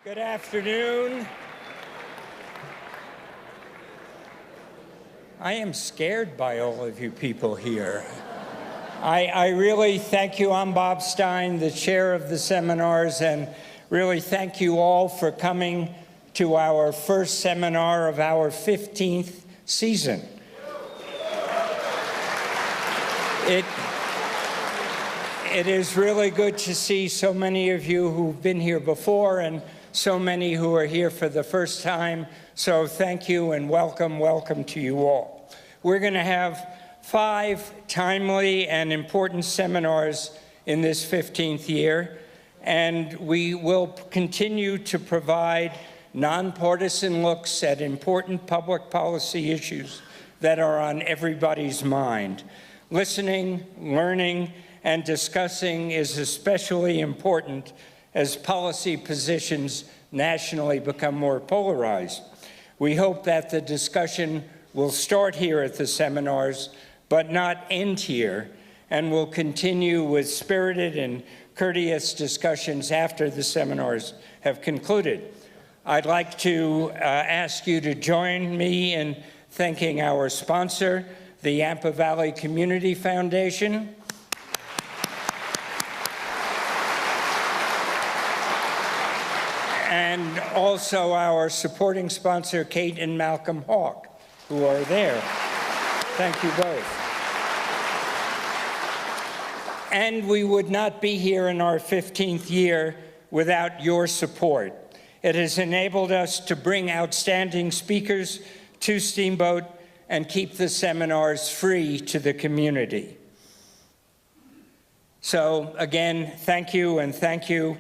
Good afternoon. I am scared by all of you people here. I really thank you. I'm Bob Stein, the chair of the seminars, and really thank you all for coming to our first seminar of our 15th season. It is really good to see so many of you who've been here before and so many who are here for the first time. So thank you and welcome to you all. We're going to have 5 timely and important seminars in this 15th year, and we will continue to provide nonpartisan looks at important public policy issues that are on everybody's mind. Listening, learning, and discussing is especially important as policy positions nationally become more polarized. We hope that the discussion will start here at the seminars, but not end here, and will continue with spirited and courteous discussions after the seminars have concluded. I'd like to ask you to join me in thanking our sponsor, the Yampa Valley Community Foundation, and also our supporting sponsor, Kate and Malcolm Hawk, who are there. Thank you both. And we would not be here in our 15th year without your support. It has enabled us to bring outstanding speakers to Steamboat and keep the seminars free to the community. So again, thank you and thank you.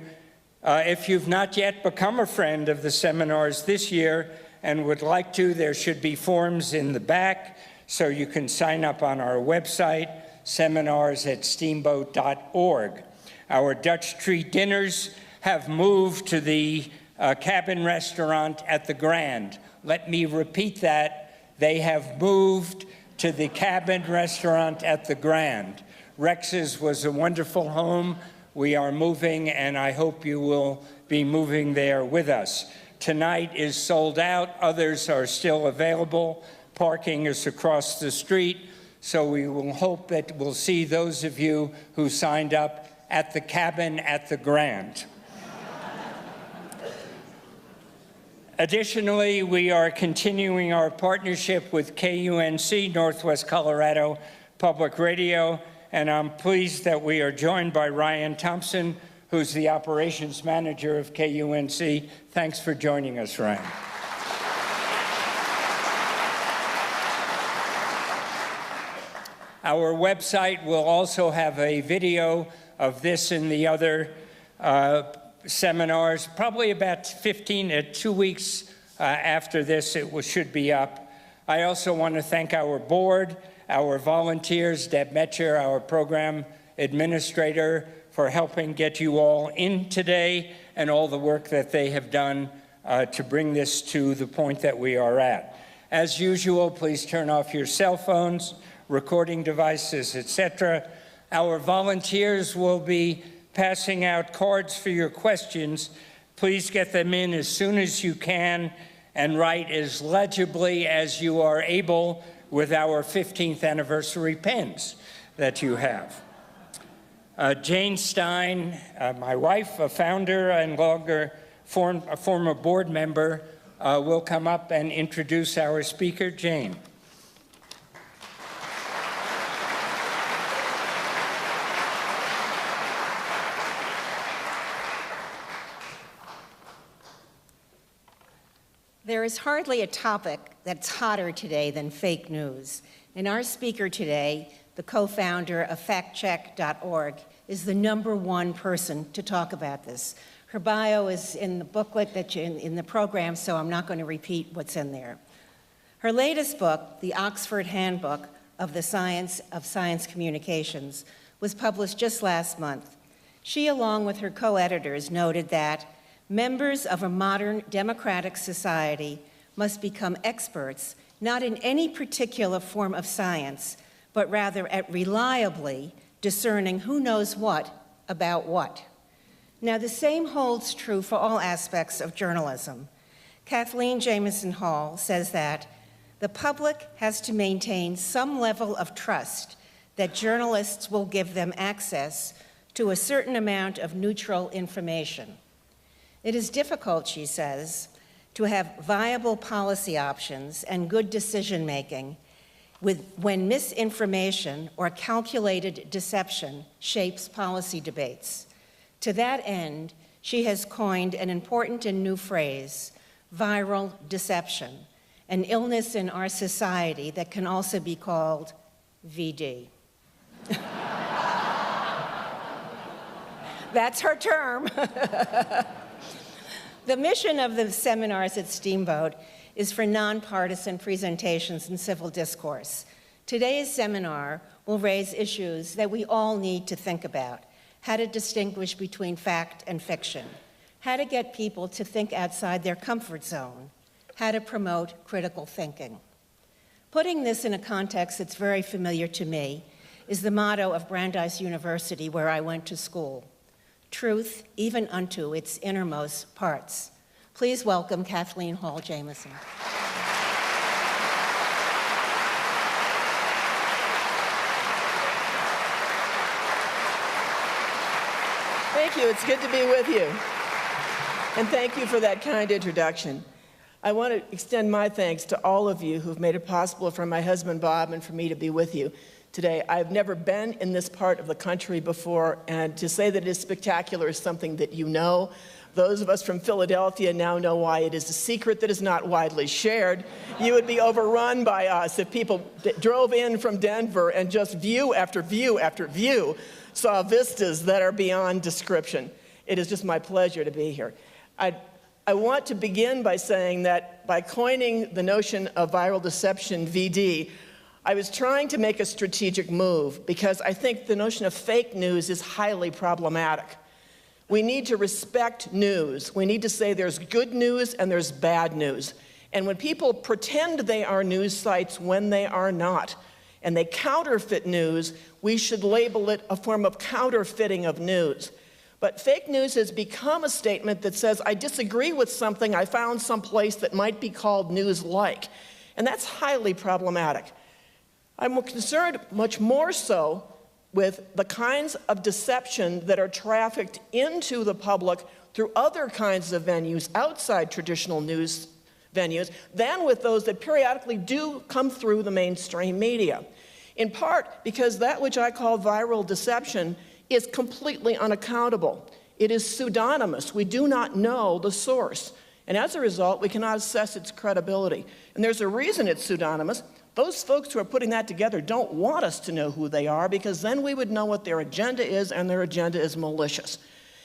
If you've not yet become a friend of the seminars this year and would like to, there should be forms in the back so you can sign up on our website, seminars@steamboat.org. Our Dutch treat dinners have moved to the cabin restaurant at the Grand. Let me repeat that. They have moved to the cabin restaurant at the Grand. Rex's was a wonderful home. We are moving, and I hope you will be moving there with us. Tonight is sold out. Others are still available. Parking is across the street, so we will hope that we'll see those of you who signed up at the cabin at the Grand. Additionally, we are continuing our partnership with KUNC, Northwest Colorado Public Radio, and I'm pleased that we are joined by Ryan Thompson, who's the operations manager of KUNC. Thanks for joining us, Ryan. Our website will also have a video of this and the other seminars, probably about 2 weeks after this, it should be up. I also want to thank our board, our volunteers, Deb Metcher, our program administrator, for helping get you all in today and all the work that they have done to bring this to the point that we are at. As usual, please turn off your cell phones, recording devices, etc. Our volunteers will be passing out cards for your questions. Please get them in as soon as you can and write as legibly as you are able with our 15th anniversary pens that you have. Jane Stein, my wife, a founder and a former board member, will come up and introduce our speaker. Jane. There is hardly a topic that's hotter today than fake news. And our speaker today, the co-founder of factcheck.org, is the #1 person to talk about this. Her bio is in the booklet that in the program, so I'm not going to repeat what's in there. Her latest book, The Oxford Handbook of the Science of Science Communications, was published just last month. She, along with her co-editors, noted that members of a modern democratic society must become experts not in any particular form of science, but rather at reliably discerning who knows what about what. Now, the same holds true for all aspects of journalism. Kathleen Hall says that the public has to maintain some level of trust that journalists will give them access to a certain amount of neutral information. It is difficult, she says, to have viable policy options and good decision-making when misinformation or calculated deception shapes policy debates. To that end, she has coined an important and new phrase, viral deception, an illness in our society that can also be called VD. That's her term. The mission of the seminars at Steamboat is for nonpartisan presentations and civil discourse. Today's seminar will raise issues that we all need to think about: how to distinguish between fact and fiction, how to get people to think outside their comfort zone, how to promote critical thinking. Putting this in a context that's very familiar to me is the motto of Brandeis University, where I went to school: truth, even unto its innermost parts. Please welcome Kathleen Hall Jamieson. Thank you. It's good to be with you. And thank you for that kind introduction. I want to extend my thanks to all of you who've made it possible for my husband, Bob, and for me to be with you today. I've never been in this part of the country before, and to say that it is spectacular is something that you know. Those of us from Philadelphia now know why it is a secret that is not widely shared. You would be overrun by us if people drove in from Denver and just view after view after view saw vistas that are beyond description. It is just my pleasure to be here. I want to begin by saying that by coining the notion of viral deception, VD, I was trying to make a strategic move because I think the notion of fake news is highly problematic. We need to respect news. We need to say there's good news and there's bad news. And when people pretend they are news sites when they are not, and they counterfeit news, we should label it a form of counterfeiting of news. But fake news has become a statement that says, I disagree with something I found someplace that might be called news-like. And that's highly problematic. I'm concerned much more so with the kinds of deception that are trafficked into the public through other kinds of venues outside traditional news venues than with those that periodically do come through the mainstream media. In part because that which I call viral deception is completely unaccountable. It is pseudonymous. We do not know the source. And as a result, we cannot assess its credibility. And there's a reason it's pseudonymous. Those folks who are putting that together don't want us to know who they are, because then we would know what their agenda is, and their agenda is malicious.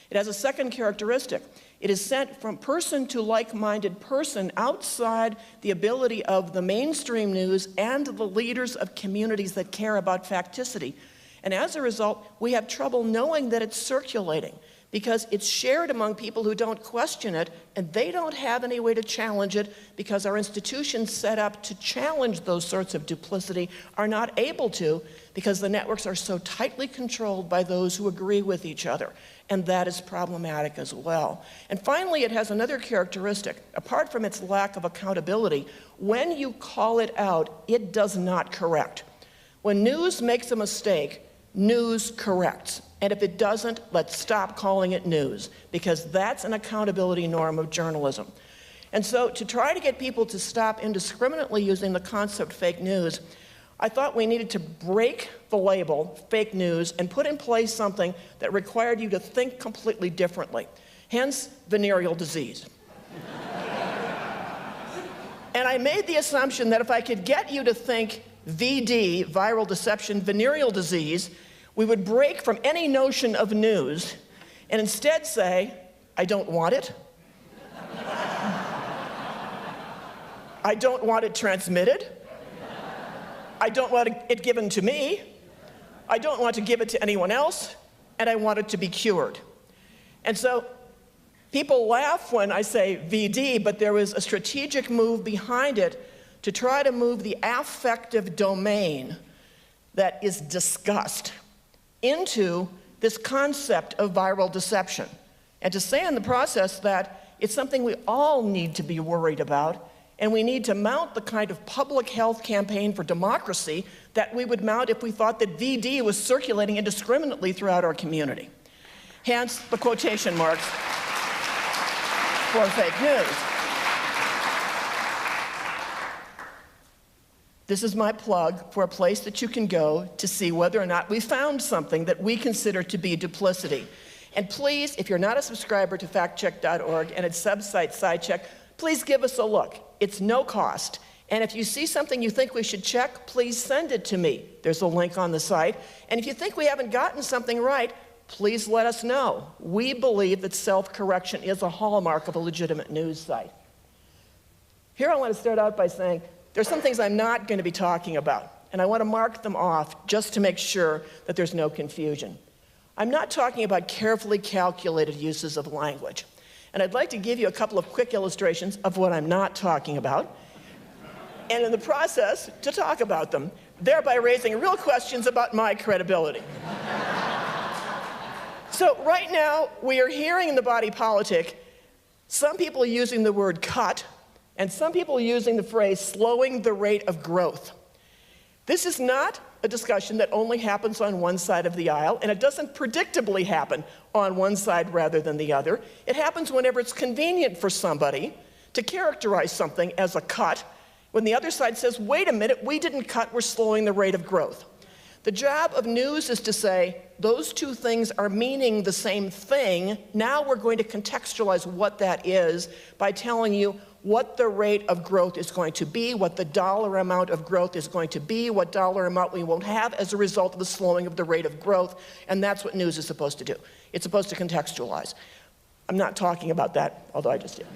It has a second characteristic. It is sent from person to like-minded person outside the ability of the mainstream news and the leaders of communities that care about facticity. And as a result, we have trouble knowing that it's circulating because it's shared among people who don't question it, and they don't have any way to challenge it because our institutions set up to challenge those sorts of duplicity are not able to because the networks are so tightly controlled by those who agree with each other. And that is problematic as well. And finally, it has another characteristic. Apart from its lack of accountability, when you call it out, it does not correct. When news makes a mistake, news corrects. And if it doesn't, let's stop calling it news, because that's an accountability norm of journalism. And so to try to get people to stop indiscriminately using the concept fake news, I thought we needed to break the label fake news and put in place something that required you to think completely differently. Hence, venereal disease. And I made the assumption that if I could get you to think VD, viral deception, venereal disease, we would break from any notion of news and instead say, I don't want it. I don't want it transmitted. I don't want it given to me. I don't want to give it to anyone else. And I want it to be cured. And so people laugh when I say VD, but there was a strategic move behind it to try to move the affective domain that is disgust into this concept of viral deception. and to say in the process that it's something we all need to be worried about, and we need to mount the kind of public health campaign for democracy that we would mount if we thought that VD was circulating indiscriminately throughout our community. Hence the quotation marks for fake news. This is my plug for a place that you can go to see whether or not we found something that we consider to be duplicity. And please, if you're not a subscriber to factcheck.org and its sub-site SciCheck, please give us a look. It's no cost. And if you see something you think we should check, please send it to me. There's a link on the site. And if you think we haven't gotten something right, please let us know. We believe that self-correction is a hallmark of a legitimate news site. Here I want to start out by saying there's some things I'm not going to be talking about, and I want to mark them off just to make sure that there's no confusion. I'm not talking about carefully calculated uses of language. And I'd like to give you a couple of quick illustrations of what I'm not talking about, and in the process, to talk about them, thereby raising real questions about my credibility. So right now, we are hearing in the body politic some people using the word cut, and some people using the phrase slowing the rate of growth. This is not a discussion that only happens on one side of the aisle, and it doesn't predictably happen on one side rather than the other. It happens whenever it's convenient for somebody to characterize something as a cut, when the other side says, wait a minute, we didn't cut, we're slowing the rate of growth. The job of news is to say, those two things are meaning the same thing. Now we're going to contextualize what that is by telling you what the rate of growth is going to be, what the dollar amount of growth is going to be, what dollar amount we won't have as a result of the slowing of the rate of growth, and that's what news is supposed to do. It's supposed to contextualize. I'm not talking about that, although I just did.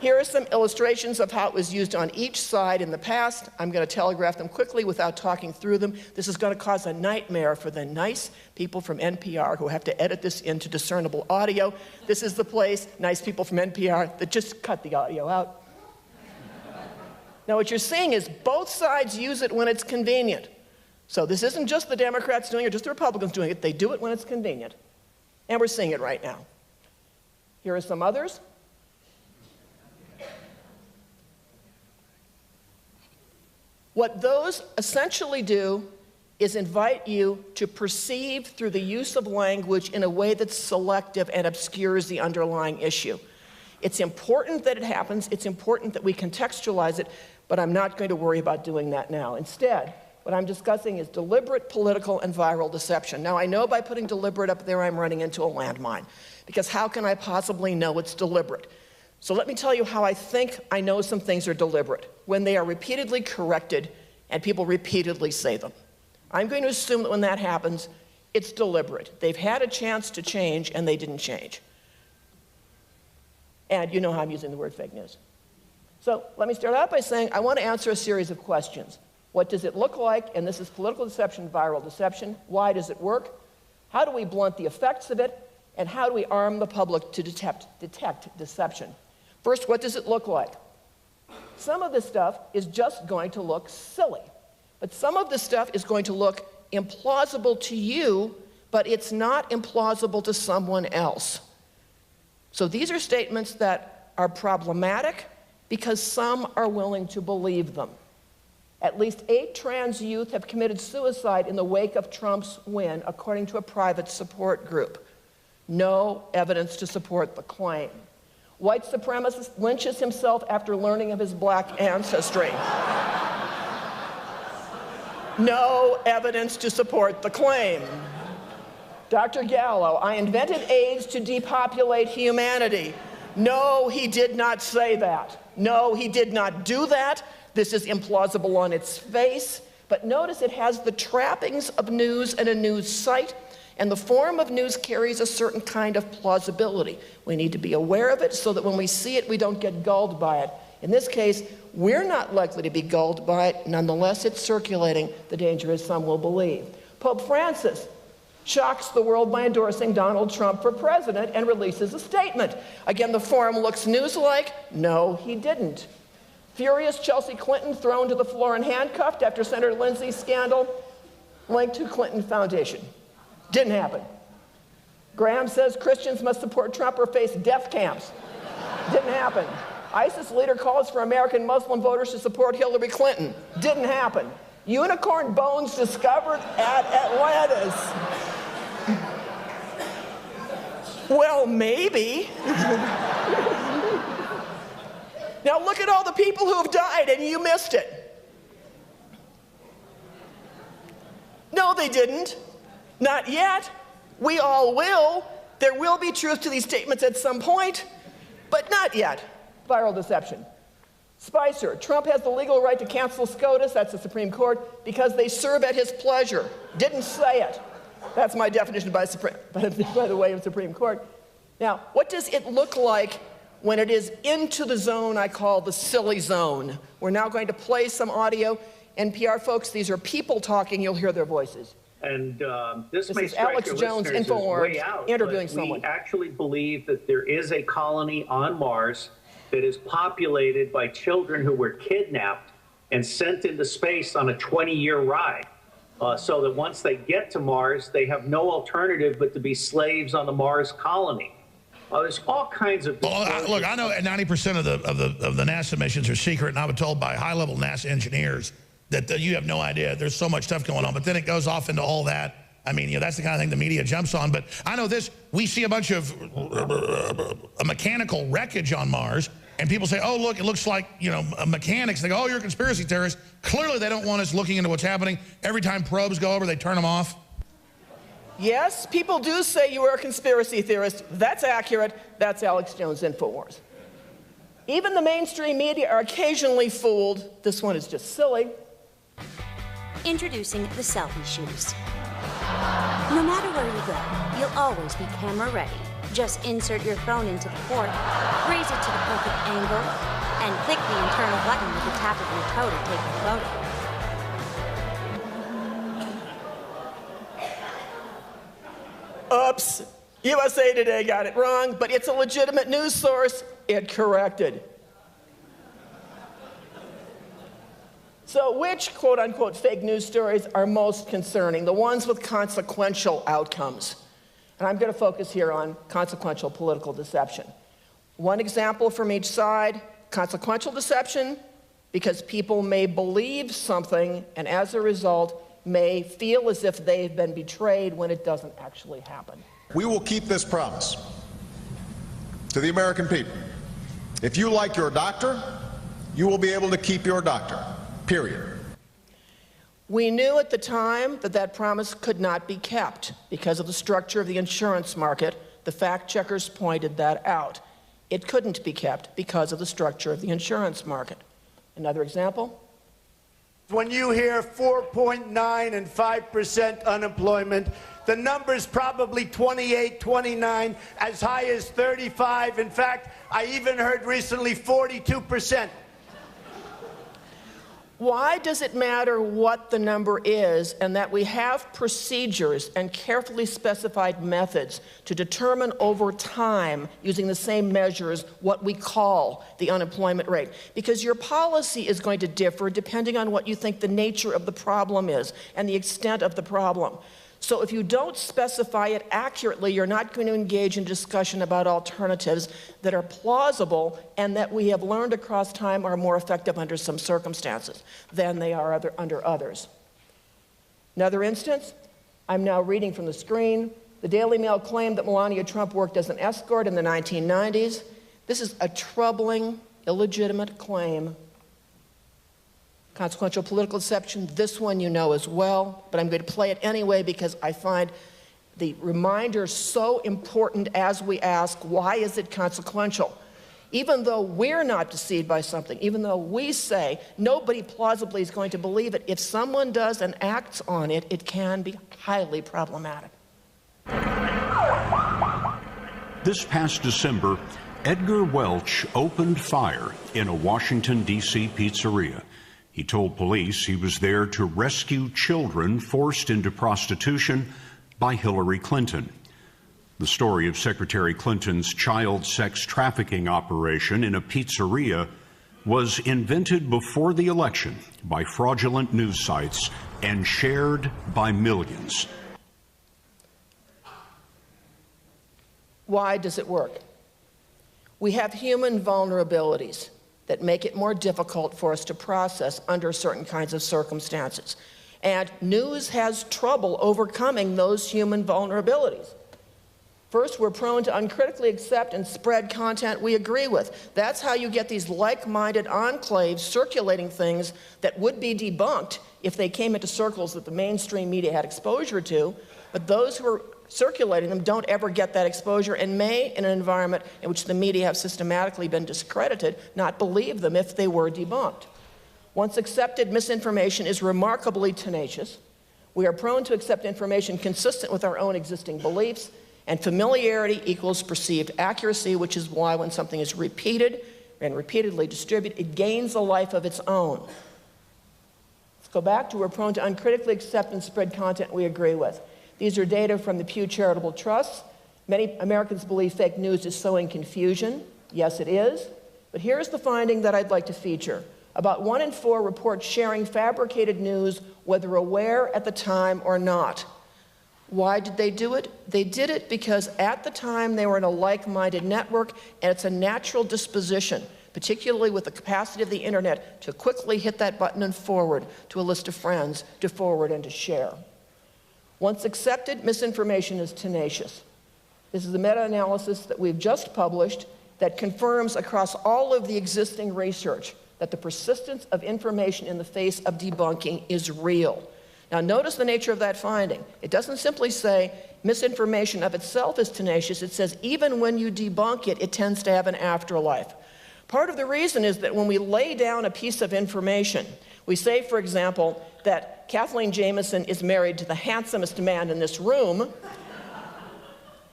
Here are some illustrations of how it was used on each side in the past. I'm going to telegraph them quickly without talking through them. This is going to cause a nightmare for the nice people from NPR who have to edit this into discernible audio. This is the place, nice people from NPR, that just cut the audio out. Now what you're seeing is both sides use it when it's convenient. So this isn't just the Democrats doing it, or just the Republicans doing it. They do it when it's convenient. And we're seeing it right now. Here are some others. What those essentially do is invite you to perceive through the use of language in a way that's selective and obscures the underlying issue. It's important that it happens, it's important that we contextualize it, but I'm not going to worry about doing that now. Instead, what I'm discussing is deliberate political and viral deception. Now, I know by putting deliberate up there, I'm running into a landmine, because how can I possibly know it's deliberate? So let me tell you how I think I know some things are deliberate, when they are repeatedly corrected and people repeatedly say them. I'm going to assume that when that happens, it's deliberate. They've had a chance to change and they didn't change. And you know how I'm using the word fake news. So let me start out by saying I want to answer a series of questions. What does it look like? And this is political deception, viral deception. Why does it work? How do we blunt the effects of it? And how do we arm the public to detect deception? First, what does it look like? Some of this stuff is just going to look silly, but some of this stuff is going to look implausible to you, but it's not implausible to someone else. So these are statements that are problematic because some are willing to believe them. At least 8 trans youth have committed suicide in the wake of Trump's win, according to a private support group. No evidence to support the claim. White supremacist lynches himself after learning of his black ancestry. No evidence to support the claim. Dr. Gallo, I invented AIDS to depopulate humanity. No, he did not say that. No, he did not do that. This is implausible on its face. But notice it has the trappings of news and a news site. And the form of news carries a certain kind of plausibility. We need to be aware of it so that when we see it, we don't get gulled by it. In this case, we're not likely to be gulled by it. Nonetheless, it's circulating. The danger is some will believe. Pope Francis shocks the world by endorsing Donald Trump for president and releases a statement. Again, the form looks news-like. No, he didn't. Furious Chelsea Clinton thrown to the floor and handcuffed after Senator Lindsay's scandal linked to Clinton Foundation. Didn't happen. Graham says Christians must support Trump or face death camps. Didn't happen. ISIS leader calls for American Muslim voters to support Hillary Clinton. Didn't happen. Unicorn bones discovered at Atlantis. Well, maybe. Now look at all the people who have died and you missed it. No, they didn't. Not yet. We all will. There will be truth to these statements at some point, but not yet. Viral deception. Spicer, Trump has the legal right to cancel SCOTUS, that's the Supreme Court, because they serve at his pleasure. Didn't say it. That's my definition by the way of Supreme Court. Now, what does it look like when it is into the zone I call the silly zone? We're now going to play some audio. NPR folks, these are people talking. You'll hear their voices. And this may is strike Alex your Jones, listeners as InfoWars, way out, interviewing but someone. We actually believe that there is a colony on Mars that is populated by children who were kidnapped and sent into space on a 20-year ride, so that once they get to Mars, they have no alternative but to be slaves on the Mars colony. There's all kinds of. Well, look, I know 90% of the NASA missions are secret, and I was told by high-level NASA engineers that you have no idea. There's so much stuff going on, but then it goes off into all that. I mean, that's the kind of thing the media jumps on. But I know this: we see a bunch of a mechanical wreckage on Mars, and people say, "Oh, look, it looks like mechanics." They go, "Oh, you're a conspiracy theorist." Clearly, they don't want us looking into what's happening. Every time probes go over, they turn them off. Yes, people do say you are a conspiracy theorist. That's accurate. That's Alex Jones, InfoWars. Even the mainstream media are occasionally fooled. This one is just silly. Introducing the selfie shoes. No matter where you go, you'll always be camera ready. Just insert your phone into the port, raise it to the perfect angle, and click the internal button with the tap of your toe to take the photo. Oops, USA Today got it wrong, but it's a legitimate news source. It corrected. So which quote-unquote fake news stories are most concerning? The ones with consequential outcomes. And I'm going to focus here on consequential political deception. One example from each side: consequential deception, because people may believe something and as a result may feel as if they've been betrayed when it doesn't actually happen. We will keep this promise to the American people. If you like your doctor, you will be able to keep your doctor, period. We knew at the time that that promise could not be kept because of the structure of the insurance market. The fact checkers pointed that out. It couldn't be kept because of the structure of the insurance market. Another example? When you hear 4.9 and 5% unemployment, the number's probably 28, 29, as high as 35. In fact, I even heard recently 42%. Why does it matter what the number is, and that we have procedures and carefully specified methods to determine over time, using the same measures, what we call the unemployment rate? Because your policy is going to differ depending on what you think the nature of the problem is and the extent of the problem. So if you don't specify it accurately, you're not going to engage in discussion about alternatives that are plausible and that we have learned across time are more effective under some circumstances than they are under others. Another instance, I'm now reading from the screen. The Daily Mail claimed that Melania Trump worked as an escort in the 1990s. This is a troubling, illegitimate claim. Consequential political deception, this one you know as well, but I'm going to play it anyway because I find the reminder so important as we ask, why is it consequential? Even though we're not deceived by something, even though we say nobody plausibly is going to believe it, if someone does and acts on it, it can be highly problematic. This past December, Edgar Welch opened fire in a Washington, D.C. pizzeria. He told police he was there to rescue children forced into prostitution by Hillary Clinton. The story of Secretary Clinton's child sex trafficking operation in a pizzeria was invented before the election by fraudulent news sites and shared by millions. Why does it work? We have human vulnerabilities that make it more difficult for us to process under certain kinds of circumstances. And news has trouble overcoming those human vulnerabilities. First, we're prone to uncritically accept and spread content we agree with. That's how you get these like-minded enclaves circulating things that would be debunked if they came into circles that the mainstream media had exposure to, but those who are circulating them don't ever get that exposure and may, in an environment in which the media have systematically been discredited, not believe them if they were debunked. Once accepted, misinformation is remarkably tenacious. We are prone to accept information consistent with our own existing beliefs, and familiarity equals perceived accuracy, which is why when something is repeated and repeatedly distributed, it gains a life of its own. Let's go back to we're prone to uncritically accept and spread content we agree with. These are data from the Pew Charitable Trust. Many Americans believe fake news is sowing confusion. Yes, it is. But here's the finding that I'd like to feature. About 1 in 4 report sharing fabricated news, whether aware at the time or not. Why did they do it? They did it because at the time they were in a like-minded network, and it's a natural disposition, particularly with the capacity of the internet, to quickly hit that button and forward to a list of friends, to forward and to share. Once accepted, misinformation is tenacious. This is a meta-analysis that we've just published that confirms across all of the existing research that the persistence of information in the face of debunking is real. Now, notice the nature of that finding. It doesn't simply say misinformation of itself is tenacious. It says even when you debunk it, it tends to have an afterlife. Part of the reason is that when we lay down a piece of information, we say, for example, that Kathleen Jamieson is married to the handsomest man in this room.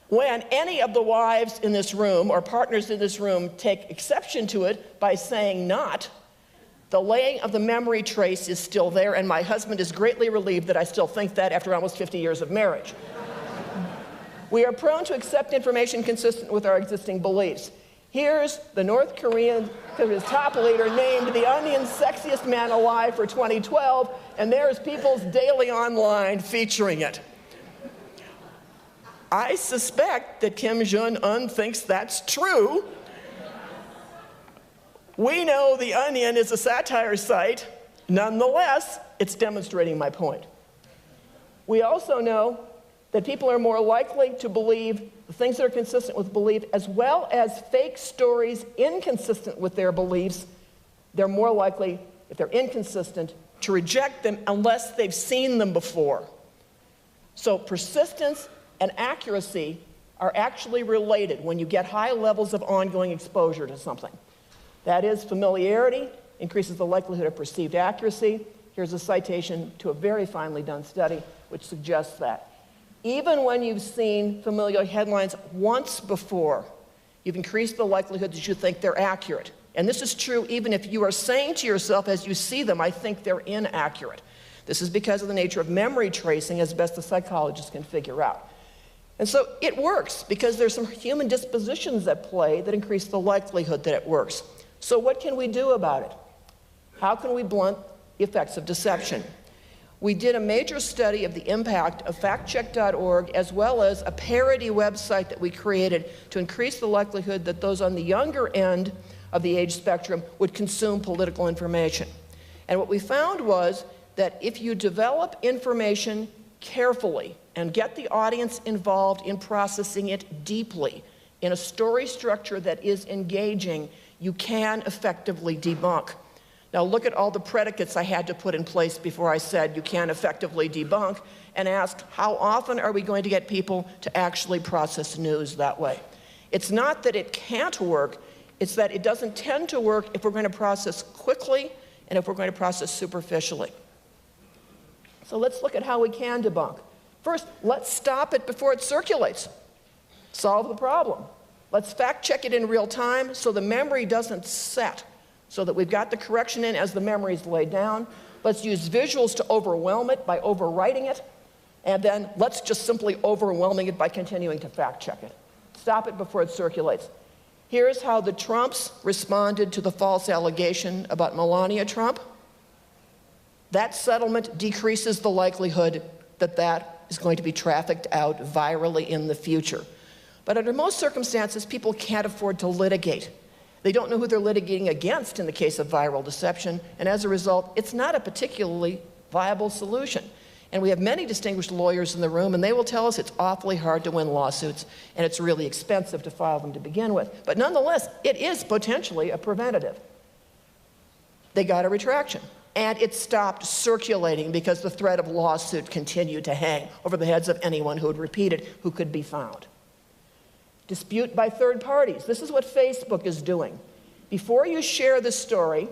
When any of the wives in this room or partners in this room take exception to it by saying not, the laying of the memory trace is still there, and my husband is greatly relieved that I still think that after almost 50 years of marriage. We are prone to accept information consistent with our existing beliefs. Here's the North Korean top leader named the Onion's sexiest man alive for 2012, and there's People's Daily Online featuring it. I suspect that Kim Jong-un thinks that's true. We know the Onion is a satire site. Nonetheless, it's demonstrating my point. We also know that people are more likely to believe the things that are consistent with belief, as well as fake stories inconsistent with their beliefs. They're more likely, if they're inconsistent, to reject them unless they've seen them before. So persistence and accuracy are actually related when you get high levels of ongoing exposure to something. That is, familiarity increases the likelihood of perceived accuracy. Here's a citation to a very finely done study which suggests that. Even when you've seen familiar headlines once before, you've increased the likelihood that you think they're accurate. And this is true even if you are saying to yourself as you see them, I think they're inaccurate. This is because of the nature of memory tracing, as best the psychologists can figure out. And so it works because there's some human dispositions at play that increase the likelihood that it works. So what can we do about it? How can we blunt the effects of deception? We did a major study of the impact of factcheck.org as well as a parody website that we created to increase the likelihood that those on the younger end of the age spectrum would consume political information. And what we found was that if you develop information carefully and get the audience involved in processing it deeply in a story structure that is engaging, you can effectively debunk. Now look at all the predicates I had to put in place before I said you can effectively debunk, and ask how often are we going to get people to actually process news that way? It's not that it can't work, it's that it doesn't tend to work if we're going to process quickly and if we're going to process superficially. So let's look at how we can debunk. First, let's stop it before it circulates. Solve the problem. Let's fact check it in real time so the memory doesn't set, so that we've got the correction in as the memory is laid down. Let's use visuals to overwhelm it by overwriting it, and then let's just simply overwhelming it by continuing to fact check it. Stop it before it circulates. Here's how the Trumps responded to the false allegation about Melania Trump. That settlement decreases the likelihood that that is going to be trafficked out virally in the future. But under most circumstances, people can't afford to litigate. They don't know who they're litigating against in the case of viral deception, and as a result, it's not a particularly viable solution. And we have many distinguished lawyers in the room, and they will tell us it's awfully hard to win lawsuits, and it's really expensive to file them to begin with. But nonetheless, it is potentially a preventative. They got a retraction, and it stopped circulating because the threat of lawsuit continued to hang over the heads of anyone who would repeat it, who could be found. Dispute by third parties. This is what Facebook is doing. Before you share the story,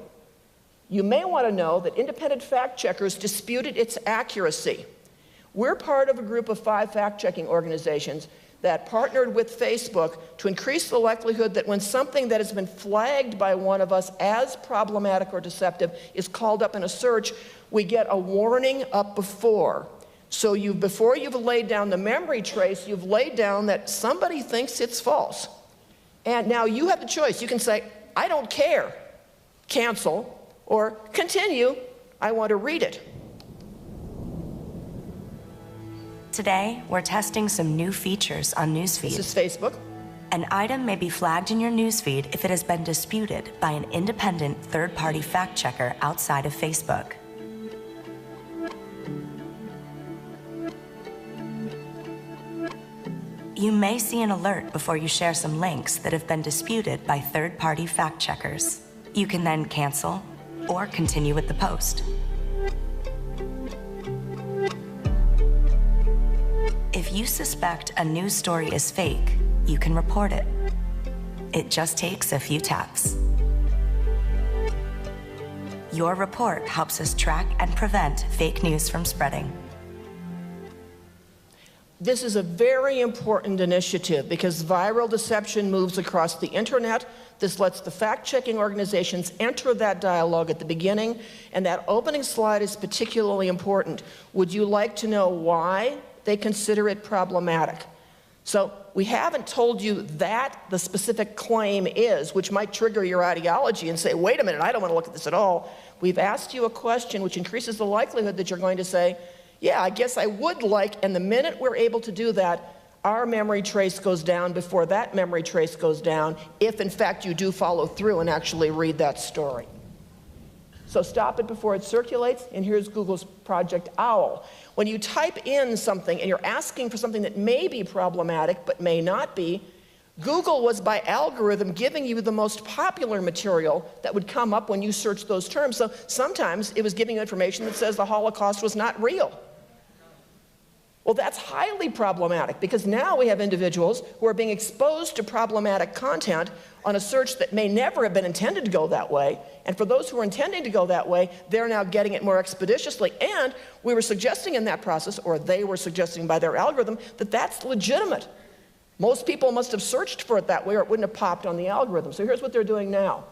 you may want to know that independent fact checkers disputed its accuracy. We're part of a group of 5 fact-checking organizations that partnered with Facebook to increase the likelihood that when something that has been flagged by one of us as problematic or deceptive is called up in a search, we get a warning up before. So before you've laid down the memory trace, you've laid down that somebody thinks it's false. And now you have the choice. You can say, I don't care, cancel, or continue, I want to read it. Today, we're testing some new features on Newsfeed. This is Facebook. An item may be flagged in your newsfeed if it has been disputed by an independent third-party fact checker outside of Facebook. You may see an alert before you share some links that have been disputed by third-party fact checkers. You can then cancel or continue with the post. If you suspect a news story is fake, you can report it. It just takes a few taps. Your report helps us track and prevent fake news from spreading. This is a very important initiative because viral deception moves across the internet. This lets the fact-checking organizations enter that dialogue at the beginning, and that opening slide is particularly important. Would you like to know why they consider it problematic? So we haven't told you that the specific claim is, which might trigger your ideology and say, wait a minute, I don't want to look at this at all. We've asked you a question which increases the likelihood that you're going to say, yeah, I guess I would like, and the minute we're able to do that, our memory trace goes down before that memory trace goes down, if in fact you do follow through and actually read that story. So stop it before it circulates, and here's Google's Project OWL. When you type in something and you're asking for something that may be problematic but may not be, Google was by algorithm giving you the most popular material that would come up when you search those terms. So sometimes it was giving you information that says the Holocaust was not real. Well, that's highly problematic because now we have individuals who are being exposed to problematic content on a search that may never have been intended to go that way. And for those who are intending to go that way, they're now getting it more expeditiously. And we were suggesting in that process, or they were suggesting by their algorithm, that that's legitimate. Most people must have searched for it that way or it wouldn't have popped on the algorithm. So here's what they're doing now.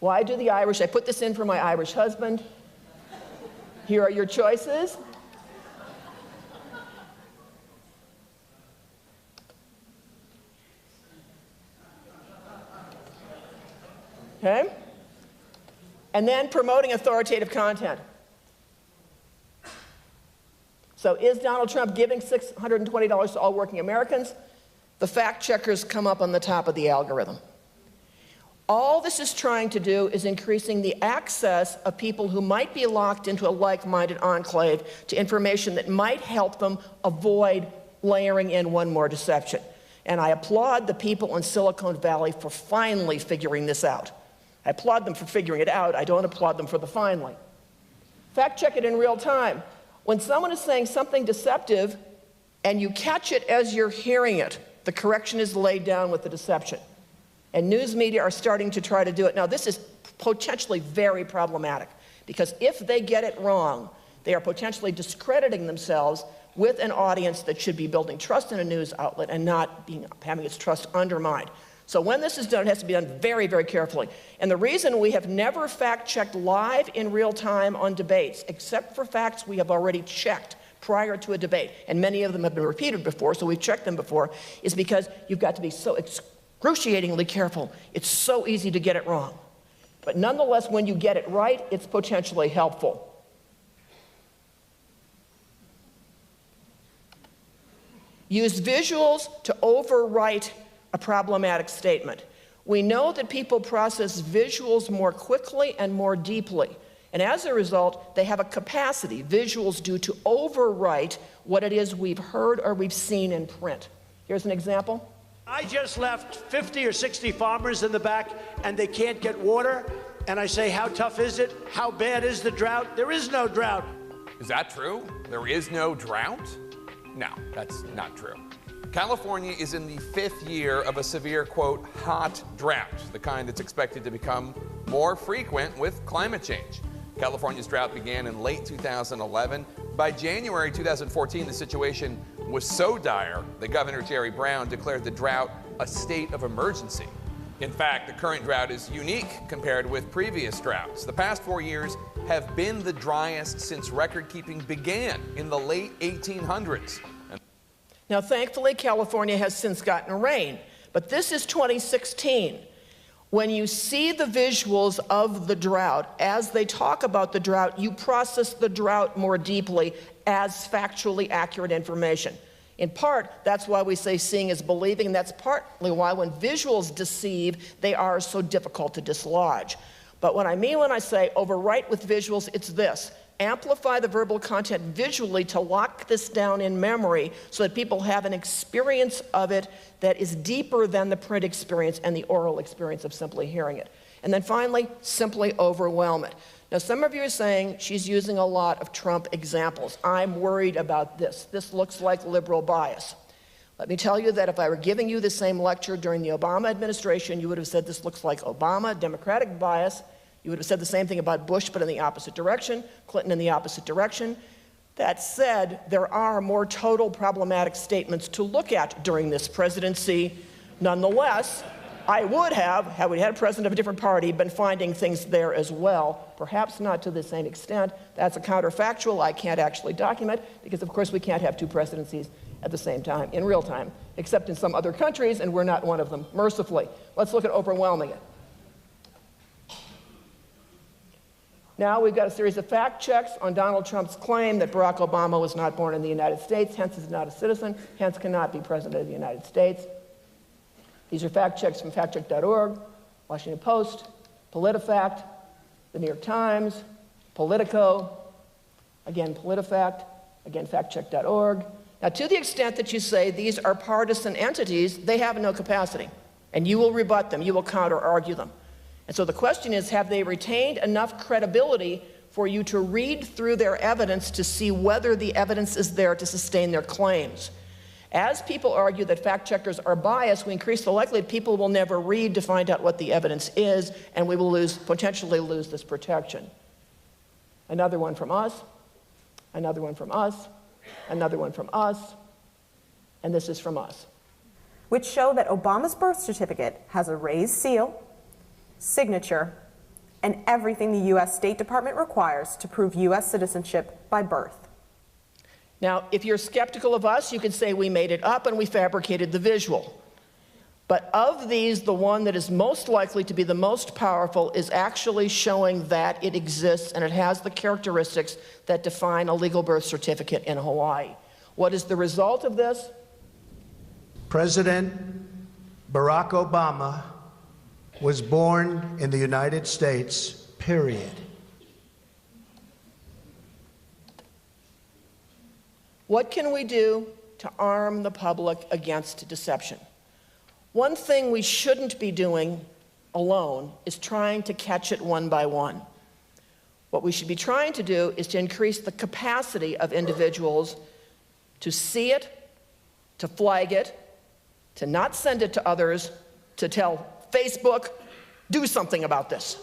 Why do the Irish? I put this in for my Irish husband. Here are your choices. Okay? And then promoting authoritative content. So is Donald Trump giving $620 to all working Americans? The fact checkers come up on the top of the algorithm. All this is trying to do is increasing the access of people who might be locked into a like-minded enclave to information that might help them avoid layering in one more deception. And I applaud the people in Silicon Valley for finally figuring this out. I applaud them for figuring it out. I don't applaud them for the finally. Fact check it in real time. When someone is saying something deceptive and you catch it as you're hearing it, the correction is laid down with the deception. And news media are starting to try to do it. Now, this is potentially very problematic because if they get it wrong, they are potentially discrediting themselves with an audience that should be building trust in a news outlet and not having its trust undermined. So when this is done, it has to be done very, very carefully. And the reason we have never fact-checked live in real time on debates, except for facts we have already checked prior to a debate, and many of them have been repeated before, so we've checked them before, is because you've got to be so excruciatingly careful. It's so easy to get it wrong. But nonetheless, when you get it right, it's potentially helpful. Use visuals to overwrite a problematic statement. We know that people process visuals more quickly and more deeply. And as a result, they have a capacity, visuals do, to overwrite what it is we've heard or we've seen in print. Here's an example. I just left 50 or 60 farmers in the back, and they can't get water. And I say, how tough is it? How bad is the drought? There is no drought. Is that true? There is no drought? No, that's not true. California is in the 5th year of a severe, quote, hot drought, the kind that's expected to become more frequent with climate change. California's drought began in late 2011. By January 2014, the situation was so dire that Governor Jerry Brown declared the drought a state of emergency. In fact, the current drought is unique compared with previous droughts. The past 4 years have been the driest since record-keeping began in the late 1800s. Now, thankfully, California has since gotten rain, but this is 2016. When you see the visuals of the drought, as they talk about the drought, you process the drought more deeply as factually accurate information. In part, that's why we say seeing is believing, and that's partly why when visuals deceive, they are so difficult to dislodge. But what I mean when I say overwrite with visuals, it's this. Amplify the verbal content visually to lock this down in memory so that people have an experience of it that is deeper than the print experience and the oral experience of simply hearing it. And then finally, simply overwhelm it. Now, some of you are saying she's using a lot of Trump examples. I'm worried about this. This looks like liberal bias. Let me tell you that if I were giving you the same lecture during the Obama administration, you would have said this looks like Obama, Democratic bias. You would have said the same thing about Bush, but in the opposite direction, Clinton in the opposite direction. That said, there are more total problematic statements to look at during this presidency. Nonetheless, I would have, had we had a president of a different party, been finding things there as well, perhaps not to the same extent. That's a counterfactual I can't actually document, because of course we can't have two presidencies at the same time, in real time, except in some other countries, and we're not one of them, mercifully. Let's look at overwhelming it. Now we've got a series of fact checks on Donald Trump's claim that Barack Obama was not born in the United States, hence is not a citizen, hence cannot be president of the United States. These are fact checks from factcheck.org, Washington Post, PolitiFact, the New York Times, Politico, again PolitiFact, again factcheck.org. Now, to the extent that you say these are partisan entities, they have no capacity, and you will rebut them, you will counter-argue them. And so the question is, have they retained enough credibility for you to read through their evidence to see whether the evidence is there to sustain their claims? As people argue that fact checkers are biased, we increase the likelihood people will never read to find out what the evidence is, and we will potentially lose this protection. Another one from us, another one from us, another one from us, and this is from us. Which show that Obama's birth certificate has a raised seal, signature, and everything the U.S. State Department requires to prove U.S. citizenship by birth. Now, if you're skeptical of us, you could say we made it up and we fabricated the visual. But of these, the one that is most likely to be the most powerful is actually showing that it exists and it has the characteristics that define a legal birth certificate in Hawaii. What is the result of this? President Barack Obama was born in the United States, period. What can we do to arm the public against deception? One thing we shouldn't be doing alone is trying to catch it one by one. What we should be trying to do is to increase the capacity of individuals to see it, to flag it, to not send it to others, to tell Facebook, do something about this.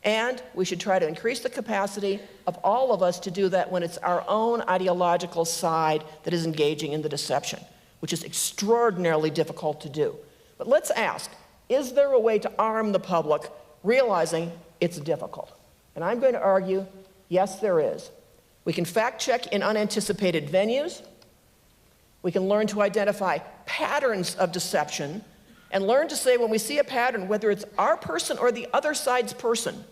And we should try to increase the capacity of all of us to do that when it's our own ideological side that is engaging in the deception, which is extraordinarily difficult to do. But let's ask, is there a way to arm the public, realizing it's difficult? And I'm going to argue, yes, there is. We can fact check in unanticipated venues. We can learn to identify patterns of deception and learn to say when we see a pattern, whether it's our person or the other side's person,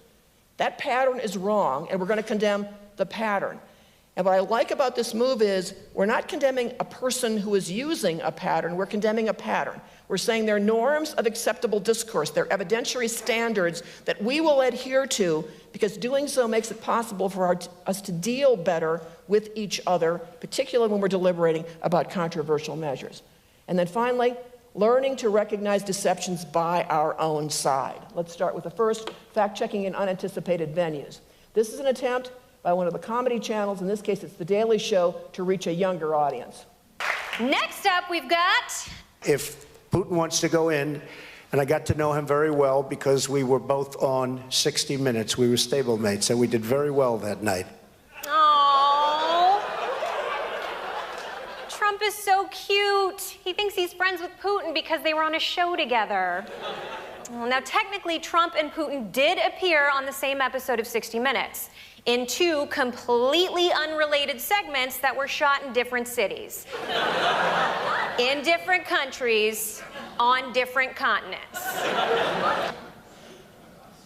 that pattern is wrong, and we're going to condemn the pattern. And what I like about this move is we're not condemning a person who is using a pattern, we're condemning a pattern. We're saying there are norms of acceptable discourse, there are evidentiary standards that we will adhere to, because doing so makes it possible for us to deal better with each other, particularly when we're deliberating about controversial measures. And then finally, learning to recognize deceptions by our own side. Let's start with the first, fact-checking in unanticipated venues. This is an attempt by one of the comedy channels, in this case it's The Daily Show, to reach a younger audience. Next up, we've got... If Putin wants to go in, and I got to know him very well because we were both on 60 Minutes. We were stablemates, and we did very well that night. Aww. Trump is so cute. He thinks he's friends with Putin because they were on a show together. Now, technically, Trump and Putin did appear on the same episode of 60 Minutes in two completely unrelated segments that were shot in different cities, in different countries, on different continents.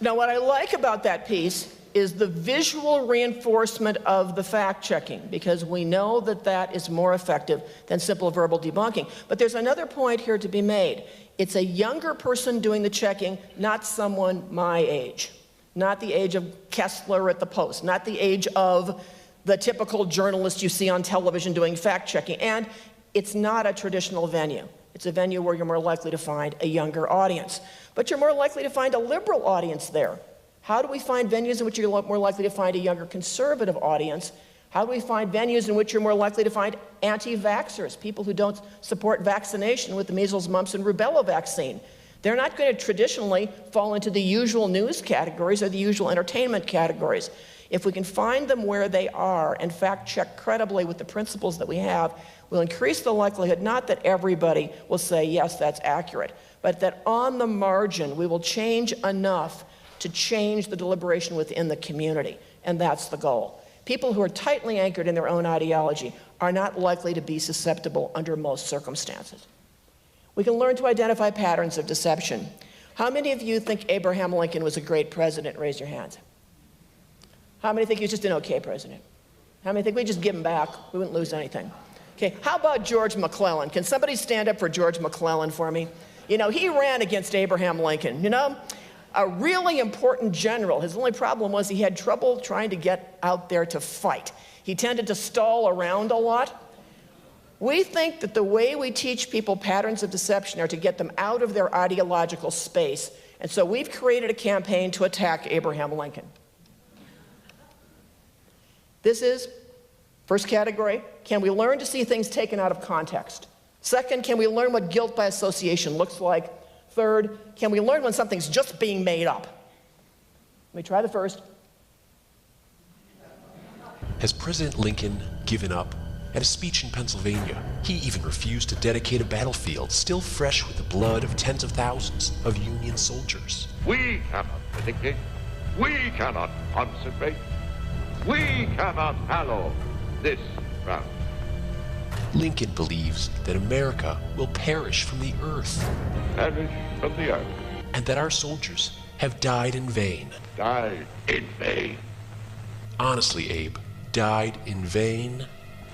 Now, what I like about that piece is the visual reinforcement of the fact-checking, because we know that that is more effective than simple verbal debunking. But there's another point here to be made. It's a younger person doing the checking, not someone my age. Not the age of Kessler at the Post, not the age of the typical journalist you see on television doing fact-checking. And it's not a traditional venue. It's a venue where you're more likely to find a younger audience. But you're more likely to find a liberal audience there. How do we find venues in which you're more likely to find a younger conservative audience? How do we find venues in which you're more likely to find anti-vaxxers, people who don't support vaccination with the measles, mumps, and rubella vaccine? They're not going to traditionally fall into the usual news categories or the usual entertainment categories. If we can find them where they are and fact-check credibly with the principles that we have, we'll increase the likelihood, not that everybody will say, yes, that's accurate, but that on the margin, we will change enough to change the deliberation within the community. And that's the goal. People who are tightly anchored in their own ideology are not likely to be susceptible under most circumstances. We can learn to identify patterns of deception. How many of you think Abraham Lincoln was a great president? Raise your hands. How many think he was just an okay president? How many think we just give him back? We wouldn't lose anything. Okay, how about George McClellan? Can somebody stand up for George McClellan for me? You know, he ran against Abraham Lincoln, you know? A really important general. His only problem was he had trouble trying to get out there to fight. He tended to stall around a lot. We think that the way we teach people patterns of deception are to get them out of their ideological space. And so we've created a campaign to attack Abraham Lincoln. This is, first category, can we learn to see things taken out of context? Second, can we learn what guilt by association looks like? Third, can we learn when something's just being made up? Let me try the first. Has President Lincoln given up? At a speech in Pennsylvania, he even refused to dedicate a battlefield still fresh with the blood of tens of thousands of Union soldiers. We cannot dedicate, we cannot consecrate, we cannot hallow this ground. Lincoln believes that America will perish from the earth. Perish from the earth. And that our soldiers have died in vain. Died in vain. Honestly, Abe, died in vain?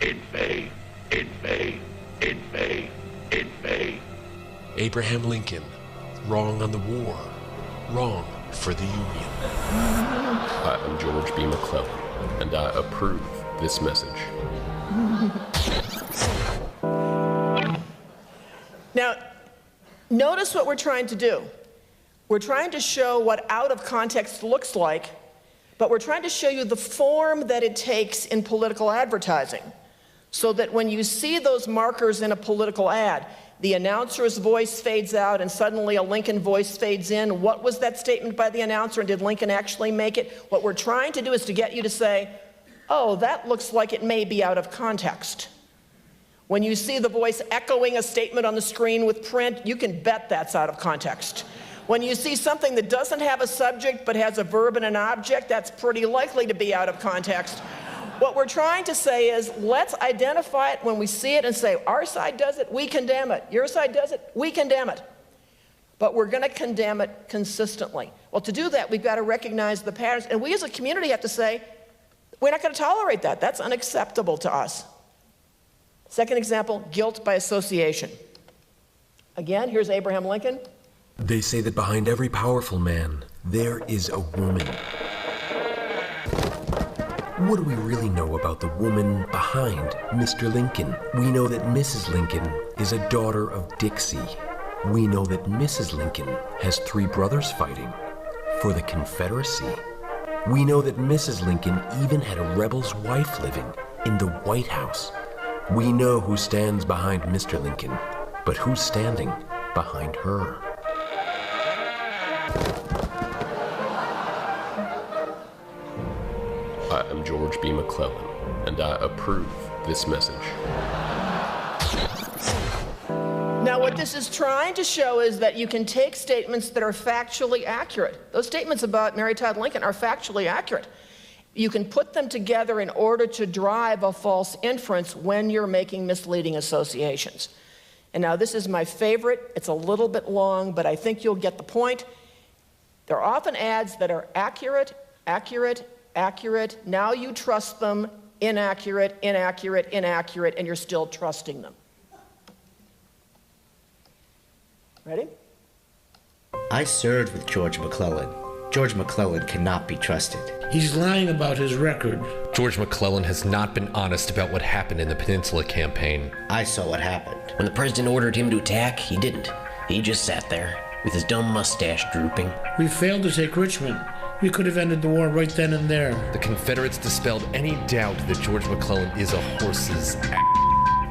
In vain, in vain, in vain, in vain. Abraham Lincoln, wrong on the war, wrong for the Union. I'm George B. McClellan, and I approve this message. Now, notice what we're trying to do. We're trying to show what out of context looks like, but we're trying to show you the form that it takes in political advertising, so that when you see those markers in a political ad, the announcer's voice fades out and suddenly a Lincoln voice fades in. What was that statement by the announcer, and did Lincoln actually make it? What we're trying to do is to get you to say, oh, that looks like it may be out of context. When you see the voice echoing a statement on the screen with print, you can bet that's out of context. When you see something that doesn't have a subject but has a verb and an object, that's pretty likely to be out of context. What we're trying to say is, let's identify it when we see it and say, our side does it, we condemn it. Your side does it, we condemn it. But we're going to condemn it consistently. Well, to do that, we've got to recognize the patterns. And we as a community have to say, We're not going to tolerate that. That's unacceptable to us. Second example, guilt by association. Again, here's Abraham Lincoln. They say that behind every powerful man, there is a woman. What do we really know about the woman behind Mr. Lincoln? We know that Mrs. Lincoln is a daughter of Dixie. We know that Mrs. Lincoln has 3 brothers fighting for the Confederacy. We know that Mrs. Lincoln even had a rebel's wife living in the White House. We know who stands behind Mr. Lincoln, but who's standing behind her? I am George B. McClellan, and I approve this message. Now, what this is trying to show is that you can take statements that are factually accurate. Those statements about Mary Todd Lincoln are factually accurate. You can put them together in order to drive a false inference when you're making misleading associations. And now this is my favorite. It's a little bit long, but I think you'll get the point. There are often ads that are accurate, accurate, accurate. Now you trust them, inaccurate, inaccurate, inaccurate, and you're still trusting them. Ready? I served with George McClellan. George McClellan cannot be trusted. He's lying about his record. George McClellan has not been honest about what happened in the Peninsula Campaign. I saw what happened. When the president ordered him to attack, he didn't. He just sat there, with his dumb mustache drooping. We failed to take Richmond. We could have ended the war right then and there. The Confederates dispelled any doubt that George McClellan is a horse's ass.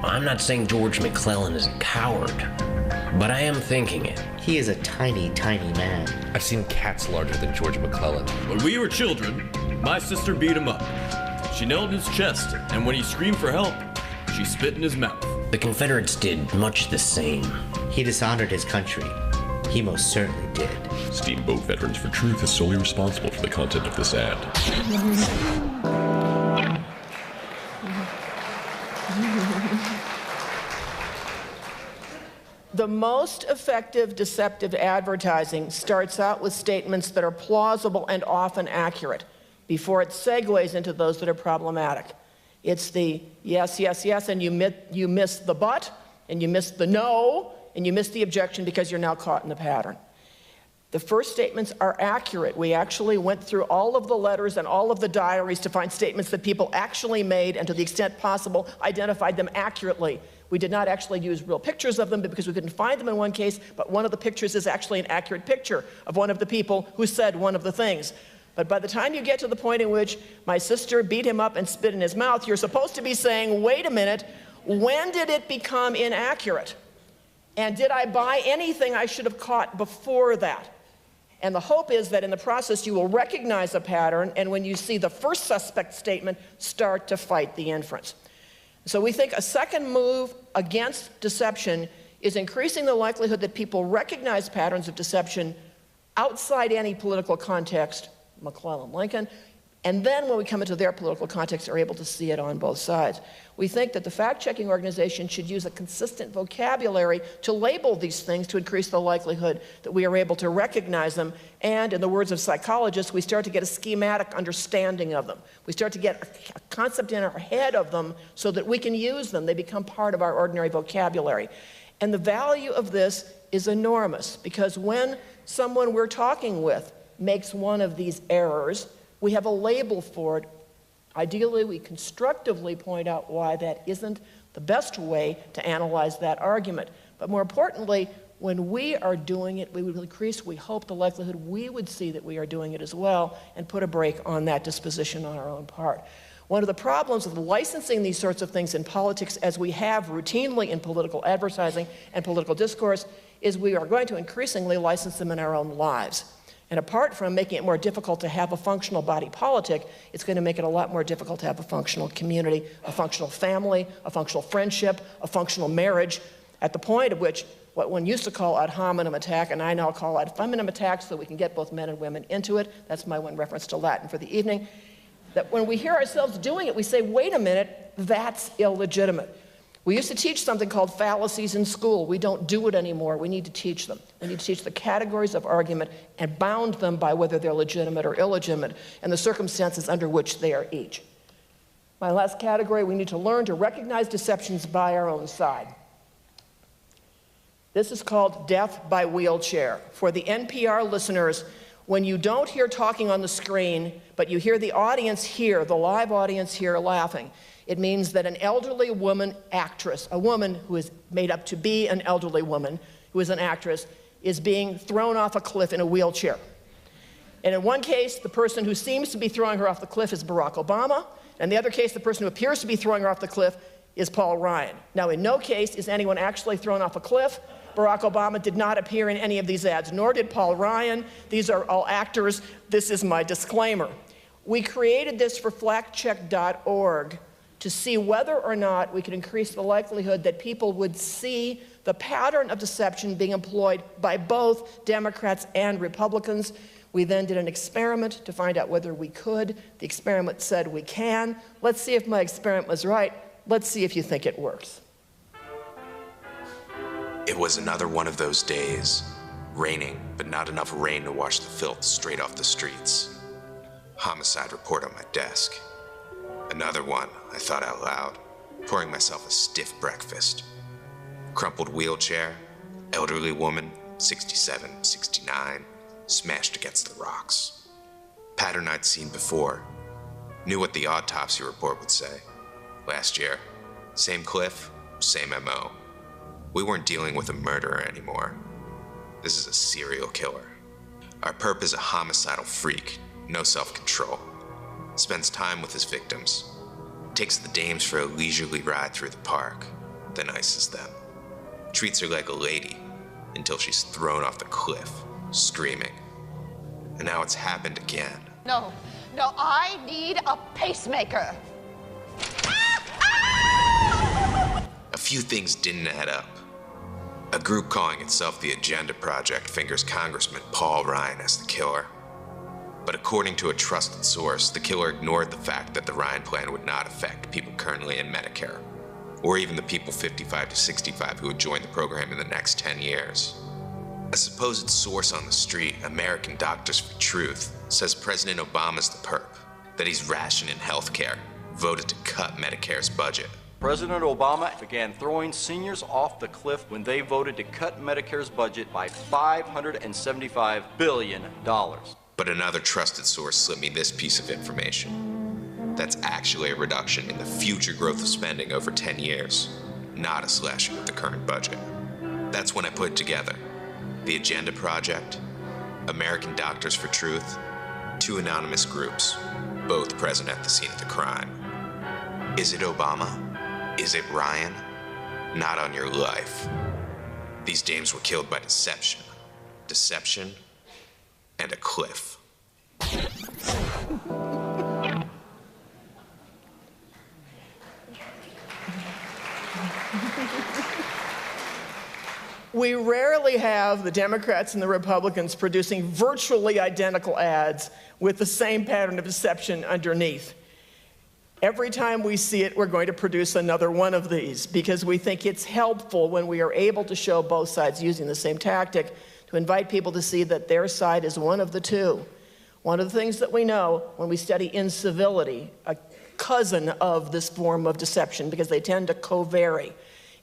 I'm not saying George McClellan is a coward, but I am thinking it. He is a tiny, tiny man. I've seen cats larger than George McClellan. When we were children, my sister beat him up. She knelt in his chest, and when he screamed for help, she spit in his mouth. The Confederates did much the same. He dishonored his country. He most certainly did. Steamboat Veterans for Truth is solely responsible for the content of this ad. The most effective deceptive advertising starts out with statements that are plausible and often accurate before it segues into those that are problematic. It's the yes, yes, yes, and you miss the but, and you miss the no, and you miss the objection because you're now caught in the pattern. The first statements are accurate. We actually went through all of the letters and all of the diaries to find statements that people actually made and to the extent possible identified them accurately. We did not actually use real pictures of them because we couldn't find them in one case, but one of the pictures is actually an accurate picture of one of the people who said one of the things. But by the time you get to the point in which my sister beat him up and spit in his mouth, you're supposed to be saying, wait a minute, when did it become inaccurate? And did I buy anything I should have caught before that? And the hope is that in the process you will recognize a pattern, and when you see the first suspect statement, start to fight the inference. So we think a second move against deception is increasing the likelihood that people recognize patterns of deception outside any political context, McClellan, Lincoln, and then when we come into their political context are able to see it on both sides. We think that the fact-checking organization should use a consistent vocabulary to label these things to increase the likelihood that we are able to recognize them, and in the words of psychologists, we start to get a schematic understanding of them. We start to get a concept in our head of them so that we can use them. They become part of our ordinary vocabulary. And the value of this is enormous, because when someone we're talking with makes one of these errors, we have a label for it. Ideally, we constructively point out why that isn't the best way to analyze that argument. But more importantly, when we are doing it, we would increase, we hope, the likelihood we would see that we are doing it as well and put a brake on that disposition on our own part. One of the problems with licensing these sorts of things in politics, as we have routinely in political advertising and political discourse, is we are going to increasingly license them in our own lives. And apart from making it more difficult to have a functional body politic, it's going to make it a lot more difficult to have a functional community, a functional family, a functional friendship, a functional marriage, at the point at which what one used to call ad hominem attack, and I now call ad feminem attack, so we can get both men and women into it. That's my one reference to Latin for the evening. That when we hear ourselves doing it, we say, wait a minute, that's illegitimate. We used to teach something called fallacies in school. We don't do it anymore. We need to teach them. We need to teach the categories of argument and bound them by whether they're legitimate or illegitimate and the circumstances under which they are each. My last category, we need to learn to recognize deceptions by our own side. This is called death by wheelchair. For the NPR listeners, when you don't hear talking on the screen, but you hear the audience here, the live audience here laughing, it means that an elderly woman actress, a woman who is made up to be an elderly woman, who is an actress, is being thrown off a cliff in a wheelchair. And in one case, the person who seems to be throwing her off the cliff is Barack Obama. And the other case, the person who appears to be throwing her off the cliff is Paul Ryan. Now, in no case is anyone actually thrown off a cliff. Barack Obama did not appear in any of these ads, nor did Paul Ryan. These are all actors. This is my disclaimer. We created this for factcheck.org to see whether or not we could increase the likelihood that people would see the pattern of deception being employed by both Democrats and Republicans. We then did an experiment to find out whether we could. The experiment said we can. Let's see if my experiment was right. Let's see if you think it works. It was another one of those days. Raining, but not enough rain to wash the filth straight off the streets. Homicide report on my desk. Another one, I thought out loud, pouring myself a stiff breakfast. Crumpled wheelchair, elderly woman, 67, 69, smashed against the rocks. Pattern I'd seen before. Knew what the autopsy report would say. Last year, same cliff, same MO. We weren't dealing with a murderer anymore. This is a serial killer. Our perp is a homicidal freak, no self-control. Spends time with his victims. Takes the dames for a leisurely ride through the park, then ices them. Treats her like a lady until she's thrown off the cliff, screaming. And now it's happened again. No, I need a pacemaker. A few things didn't add up. A group calling itself the Agenda Project fingers Congressman Paul Ryan as the killer. But according to a trusted source, the killer ignored the fact that the Ryan plan would not affect people currently in Medicare, or even the people 55 to 65 who would join the program in the next 10 years. A supposed source on the street, American Doctors for Truth, says President Obama's the perp, that he's rationing healthcare, voted to cut Medicare's budget. President Obama began throwing seniors off the cliff when they voted to cut Medicare's budget by $575 billion. But another trusted source slipped me this piece of information. That's actually a reduction in the future growth of spending over 10 years, not a slashing of the current budget. That's when I put it together. The Agenda Project, American Doctors for Truth, two anonymous groups, both present at the scene of the crime. Is it Obama? Is it Ryan? Not on your life. These dames were killed by deception. Deception and a cliff. We rarely have the Democrats and the Republicans producing virtually identical ads with the same pattern of deception underneath. Every time we see it, we're going to produce another one of these because we think it's helpful when we are able to show both sides using the same tactic to invite people to see that their side is one of the two. One of the things that we know when we study incivility, a cousin of this form of deception because they tend to co-vary,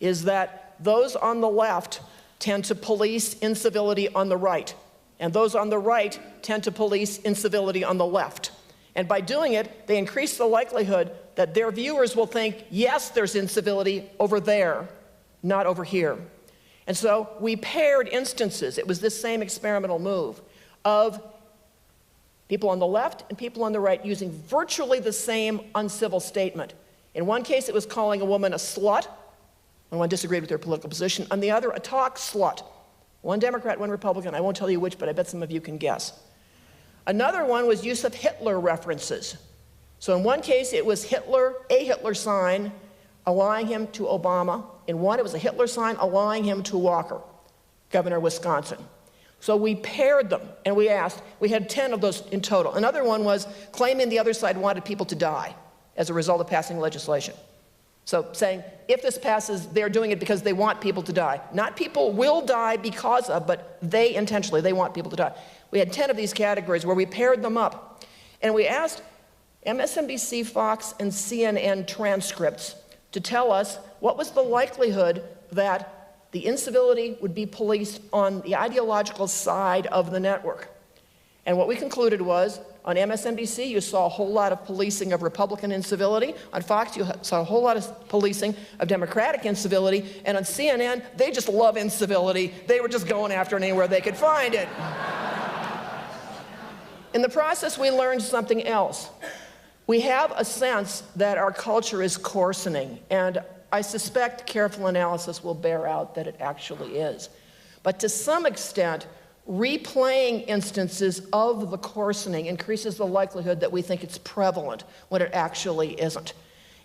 is that those on the left tend to police incivility on the right, and those on the right tend to police incivility on the left. And by doing it, they increase the likelihood that their viewers will think, yes, there's incivility over there, not over here. And so we paired instances, it was this same experimental move, of people on the left and people on the right using virtually the same uncivil statement. In one case, it was calling a woman a slut, when one disagreed with their political position. On the other, a talk slut. One Democrat, one Republican. I won't tell you which, but I bet some of you can guess. Another one was use of Hitler references. So in one case, it was Hitler, a Hitler sign, allying him to Obama. In one, it was a Hitler sign allying him to Walker, governor of Wisconsin. So we paired them, and we asked, we had 10 of those in total. Another one was claiming the other side wanted people to die as a result of passing legislation. So saying, if this passes, they're doing it because they want people to die. Not people will die because of, but they intentionally, they want people to die. We had 10 of these categories where we paired them up. And we asked MSNBC, Fox, and CNN transcripts to tell us what was the likelihood that the incivility would be policed on the ideological side of the network. And what we concluded was, on MSNBC, you saw a whole lot of policing of Republican incivility. On Fox, you saw a whole lot of policing of Democratic incivility. And on CNN, they just love incivility. They were just going after it anywhere they could find it. In the process, we learned something else. We have a sense that our culture is coarsening, and I suspect careful analysis will bear out that it actually is. But to some extent, replaying instances of the coarsening increases the likelihood that we think it's prevalent when it actually isn't.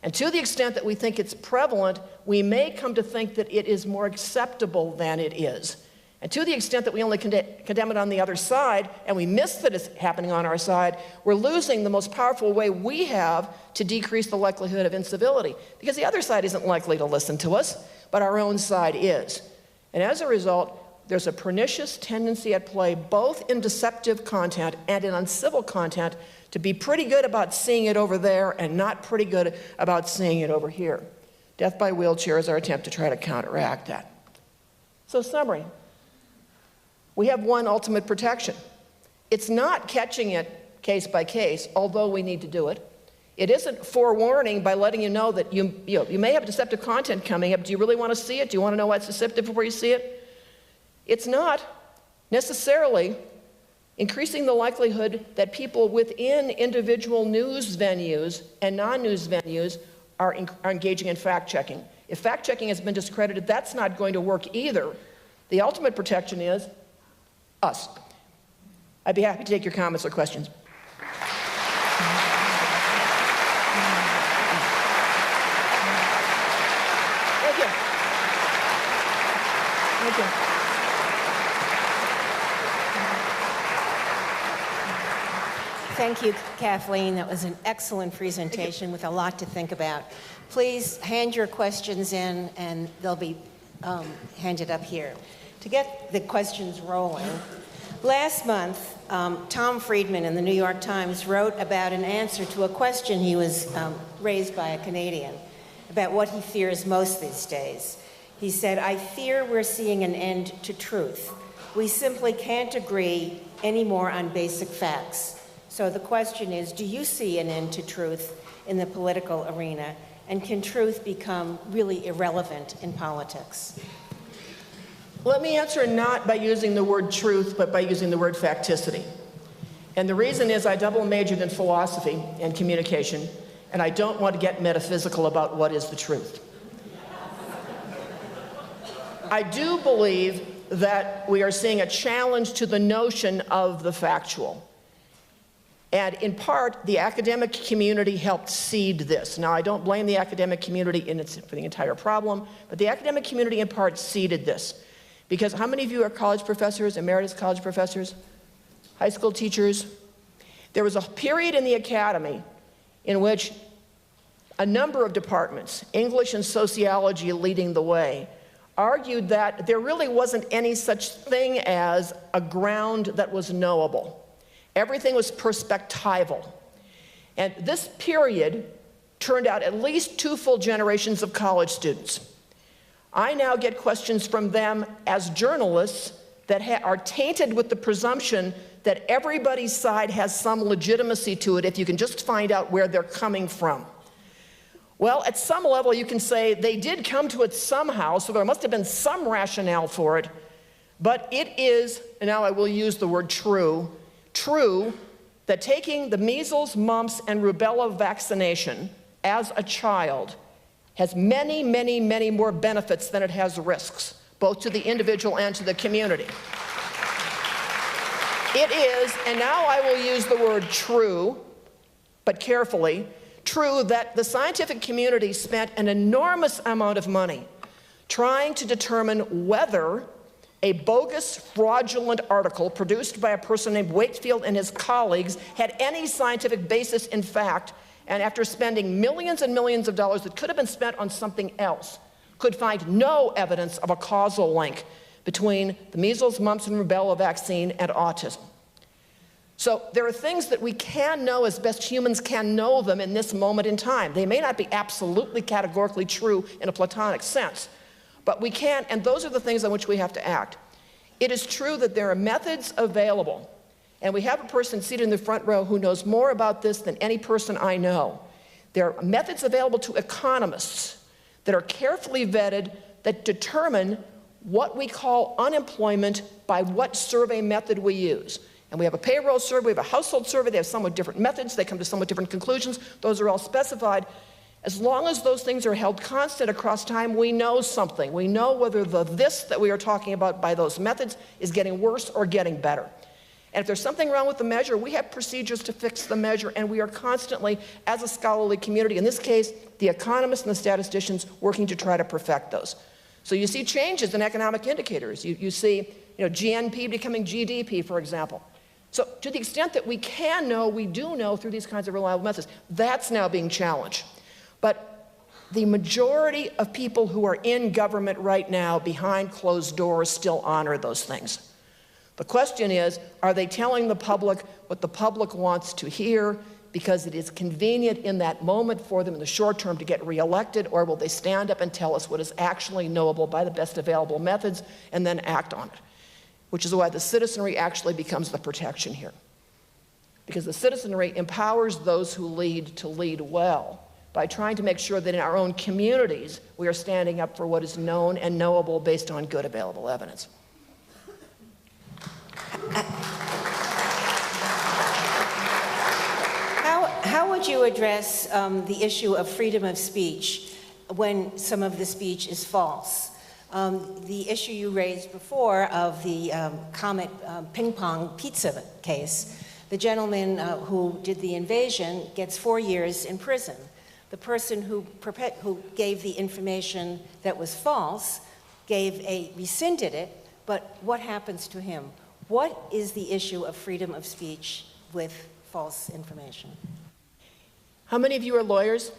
And to the extent that we think it's prevalent, we may come to think that it is more acceptable than it is. And to the extent that we only condemn it on the other side, and we miss that it's happening on our side, we're losing the most powerful way we have to decrease the likelihood of incivility. Because the other side isn't likely to listen to us, but our own side is. And as a result, there's a pernicious tendency at play, both in deceptive content and in uncivil content, to be pretty good about seeing it over there and not pretty good about seeing it over here. Death by wheelchair is our attempt to try to counteract that. So, summary. We have one ultimate protection. It's not catching it case by case, although we need to do it. It isn't forewarning by letting you know that you may have deceptive content coming up. Do you really want to see it? Do you want to know why it's deceptive before you see it? It's not necessarily increasing the likelihood that people within individual news venues and non-news venues are engaging in fact-checking. If fact-checking has been discredited, that's not going to work either. The ultimate protection is us. I'd be happy to take your comments or questions. Thank you. Thank you. Thank you, Kathleen. That was an excellent presentation with a lot to think about. Please hand your questions in, and they'll be handed up here. To get the questions rolling, last month, Tom Friedman in the New York Times wrote about an answer to a question he was raised by a Canadian about what he fears most these days. He said, "I fear we're seeing an end to truth. We simply can't agree anymore on basic facts." So the question is, do you see an end to truth in the political arena? And can truth become really irrelevant in politics? Let me answer not by using the word truth, but by using the word facticity. And the reason is I double majored in philosophy and communication, and I don't want to get metaphysical about what is the truth. I do believe that we are seeing a challenge to the notion of the factual. And in part, the academic community helped seed this. Now, I don't blame the academic community for the entire problem, but the academic community in part seeded this. Because how many of you are college professors, emeritus college professors, high school teachers? There was a period in the academy in which a number of departments, English and sociology leading the way, argued that there really wasn't any such thing as a ground that was knowable. Everything was perspectival. And this period turned out at least 2 full generations of college students. I now get questions from them as journalists that are tainted with the presumption that everybody's side has some legitimacy to it if you can just find out where they're coming from. Well, at some level you can say they did come to it somehow, so there must have been some rationale for it. But it is, and now I will use the word true that taking the measles, mumps, and rubella vaccination as a child has many, many, many more benefits than it has risks, both to the individual and to the community. It is, and now I will use the word true, but carefully, true that the scientific community spent an enormous amount of money trying to determine whether a bogus, fraudulent article produced by a person named Wakefield and his colleagues had any scientific basis in fact, and after spending millions and millions of dollars that could have been spent on something else, could find no evidence of a causal link between the measles, mumps, and rubella vaccine and autism. So there are things that we can know as best humans can know them in this moment in time. They may not be absolutely categorically true in a Platonic sense, but we can, and those are the things on which we have to act. It is true that there are methods available, and we have a person seated in the front row who knows more about this than any person I know. There are methods available to economists that are carefully vetted that determine what we call unemployment by what survey method we use. And we have a payroll survey, we have a household survey, they have somewhat different methods, they come to somewhat different conclusions, those are all specified. As long as those things are held constant across time, we know something. We know whether the this that we are talking about by those methods is getting worse or getting better. And if there's something wrong with the measure, we have procedures to fix the measure, and we are constantly, as a scholarly community, in this case, the economists and the statisticians, working to try to perfect those. So you see changes in economic indicators. You see GNP becoming GDP, for example. So to the extent that we can know, we do know through these kinds of reliable methods. That's now being challenged. But the majority of people who are in government right now behind closed doors still honor those things. The question is, are they telling the public what the public wants to hear because it is convenient in that moment for them in the short term to get reelected, or will they stand up and tell us what is actually knowable by the best available methods and then act on it? Which is why the citizenry actually becomes the protection here. Because the citizenry empowers those who lead to lead well by trying to make sure that in our own communities we are standing up for what is known and knowable based on good available evidence. How would you address the issue of freedom of speech when some of the speech is false? The issue you raised before of the Comet ping pong pizza case, the gentleman who did the invasion gets 4 years in prison. The person who gave the information that was false rescinded it, but what happens to him? What is the issue of freedom of speech with false information? How many of you are lawyers?